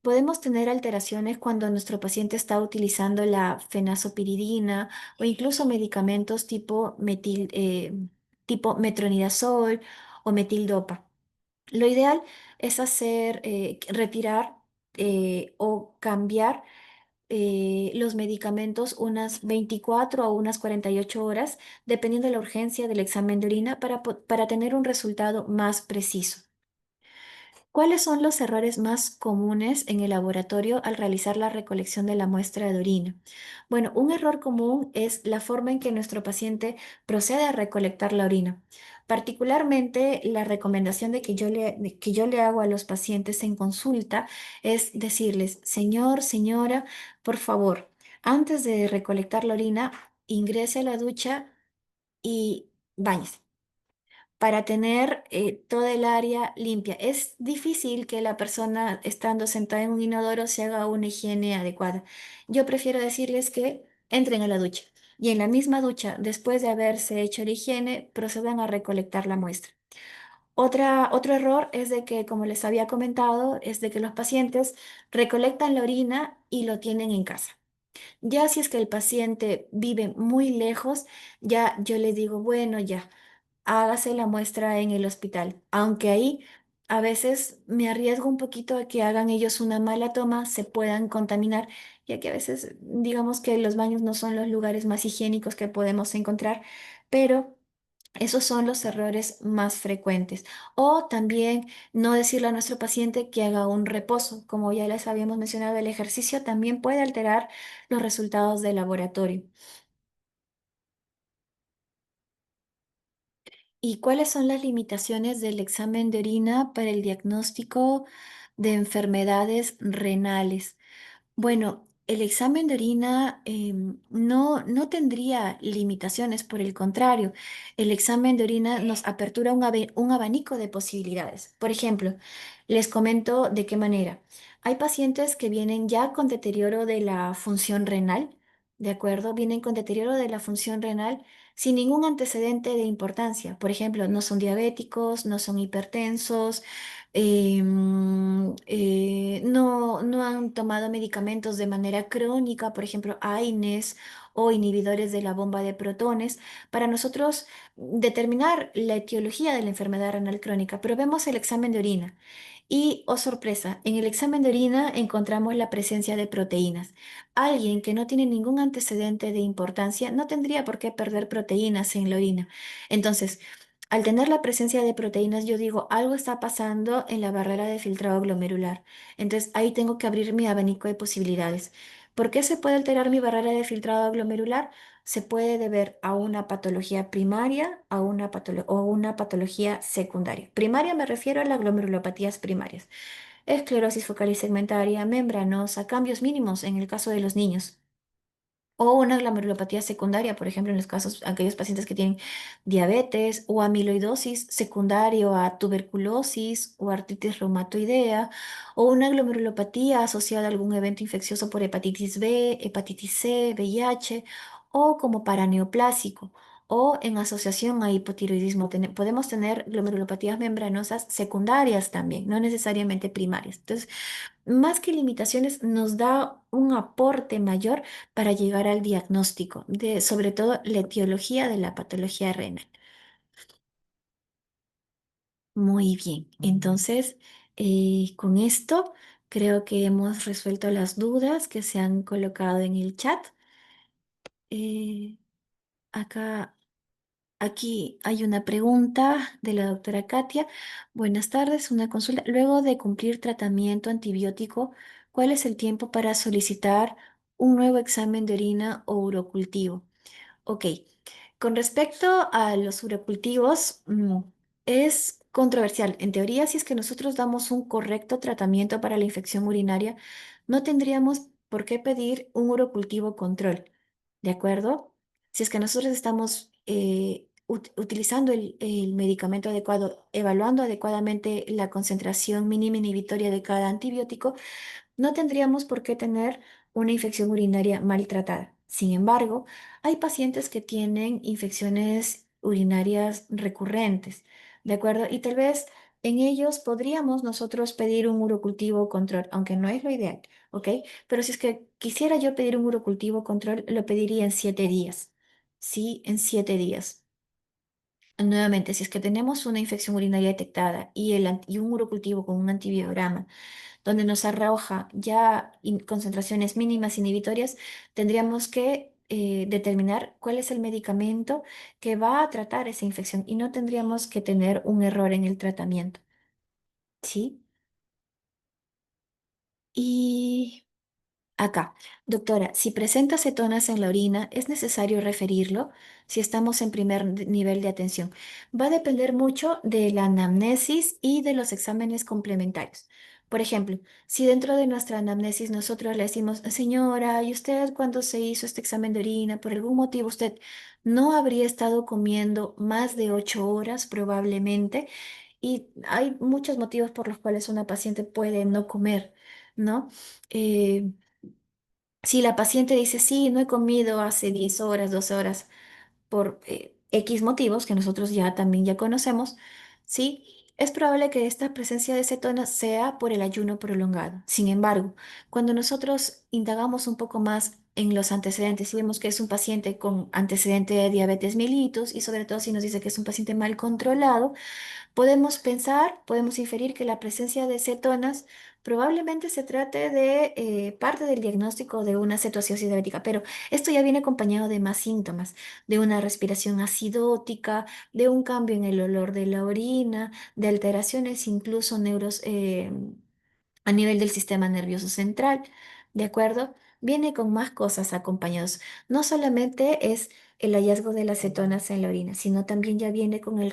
Podemos tener alteraciones cuando nuestro paciente está utilizando la fenazopiridina o incluso medicamentos tipo metronidazol o metildopa. Lo ideal es retirar o cambiar los medicamentos unas 24 o unas 48 horas, dependiendo de la urgencia del examen de orina, para tener un resultado más preciso. ¿Cuáles son los errores más comunes en el laboratorio al realizar la recolección de la muestra de orina? Bueno, un error común es la forma en que nuestro paciente procede a recolectar la orina. Particularmente, la recomendación de que yo le hago a los pacientes en consulta es decirles, señor, señora, por favor, antes de recolectar la orina, ingrese a la ducha y báñese para tener toda el área limpia. Es difícil que la persona estando sentada en un inodoro se haga una higiene adecuada. Yo prefiero decirles que entren a la ducha y en la misma ducha, después de haberse hecho la higiene, procedan a recolectar la muestra. Otro error es de que, como les había comentado, es de que los pacientes recolectan la orina y lo tienen en casa. Ya si es que el paciente vive muy lejos, ya yo le digo, bueno, ya hágase la muestra en el hospital, aunque ahí a veces me arriesgo un poquito a que hagan ellos una mala toma, se puedan contaminar, ya que a veces digamos que los baños no son los lugares más higiénicos que podemos encontrar, pero esos son los errores más frecuentes. O también no decirle a nuestro paciente que haga un reposo. Como ya les habíamos mencionado, el ejercicio también puede alterar los resultados del laboratorio. ¿Y cuáles son las limitaciones del examen de orina para el diagnóstico? de enfermedades renales. Bueno, el examen de orina no tendría limitaciones, por el contrario, el examen de orina nos apertura un abanico de posibilidades. Por ejemplo, les comento de qué manera. Hay pacientes que vienen ya con deterioro de la función renal, ¿de acuerdo? Vienen con deterioro de la función renal sin ningún antecedente de importancia. Por ejemplo, no son diabéticos, no son hipertensos, no han tomado medicamentos de manera crónica, por ejemplo, AINES o inhibidores de la bomba de protones, para nosotros determinar la etiología de la enfermedad renal crónica. Pero vemos el examen de orina y, oh sorpresa, en el examen de orina encontramos la presencia de proteínas. Alguien que no tiene ningún antecedente de importancia no tendría por qué perder proteínas en la orina. Entonces, al tener la presencia de proteínas, yo digo, algo está pasando en la barrera de filtrado glomerular. Entonces, ahí tengo que abrir mi abanico de posibilidades. ¿Por qué se puede alterar mi barrera de filtrado glomerular? Se puede deber a una patología primaria o a una patología secundaria. Primaria me refiero a las glomerulopatías primarias. Esclerosis focal y segmentaria, membranosa, cambios mínimos en el caso de los niños. O una glomerulopatía secundaria, por ejemplo, en los casos, aquellos pacientes que tienen diabetes o amiloidosis secundario a tuberculosis o artritis reumatoidea, o una glomerulopatía asociada a algún evento infeccioso por hepatitis B, hepatitis C, VIH, o como paraneoplásico, o en asociación a hipotiroidismo. Podemos tener glomerulopatías membranosas secundarias también, no necesariamente primarias. Entonces, más que limitaciones, nos da un aporte mayor para llegar al diagnóstico de, sobre todo, la etiología de la patología renal. Muy bien, entonces, con esto creo que hemos resuelto las dudas que se han colocado en el chat. Eh, acá Aquí hay una pregunta de la doctora Katia. Buenas tardes, una consulta. Luego de cumplir tratamiento antibiótico, ¿cuál es el tiempo para solicitar un nuevo examen de orina o urocultivo? Ok, con respecto a los urocultivos, es controversial. En teoría, si es que nosotros damos un correcto tratamiento para la infección urinaria, no tendríamos por qué pedir un urocultivo control, ¿de acuerdo? Si es que nosotros estamos utilizando el medicamento adecuado, evaluando adecuadamente la concentración mínima inhibitoria de cada antibiótico, no tendríamos por qué tener una infección urinaria maltratada. Sin embargo, hay pacientes que tienen infecciones urinarias recurrentes, ¿de acuerdo? Y tal vez en ellos podríamos nosotros pedir un urocultivo control, aunque no es lo ideal, ¿ok? Pero si es que quisiera yo pedir un urocultivo control, lo pediría en 7 días. Sí, en 7 días. Nuevamente, si es que tenemos una infección urinaria detectada y un urocultivo con un antibiograma, donde nos arroja ya concentraciones mínimas inhibitorias, tendríamos que determinar cuál es el medicamento que va a tratar esa infección y no tendríamos que tener un error en el tratamiento. ¿Sí? Y acá, doctora, si presenta cetonas en la orina, ¿es necesario referirlo si estamos en primer nivel de atención? Va a depender mucho de la anamnesis y de los exámenes complementarios. Por ejemplo, si dentro de nuestra anamnesis nosotros le decimos, señora, ¿y usted cuando se hizo este examen de orina, por algún motivo usted no habría estado comiendo más de 8 horas probablemente? Y hay muchos motivos por los cuales una paciente puede no comer, ¿no? Eh, si la paciente dice, sí, no he comido hace 10 horas, 12 horas, por X motivos que nosotros ya también ya conocemos, sí, es probable que esta presencia de cetonas sea por el ayuno prolongado. Sin embargo, cuando nosotros indagamos un poco más en los antecedentes y vemos que es un paciente con antecedente de diabetes mellitus y sobre todo si nos dice que es un paciente mal controlado, podemos pensar, podemos inferir que la presencia de cetonas probablemente se trate de parte del diagnóstico de una cetoacidosis diabética, pero esto ya viene acompañado de más síntomas, de una respiración acidótica, de un cambio en el olor de la orina, de alteraciones incluso a nivel del sistema nervioso central, ¿de acuerdo? Viene con más cosas acompañados. No solamente es el hallazgo de las cetonas en la orina, sino también ya viene con el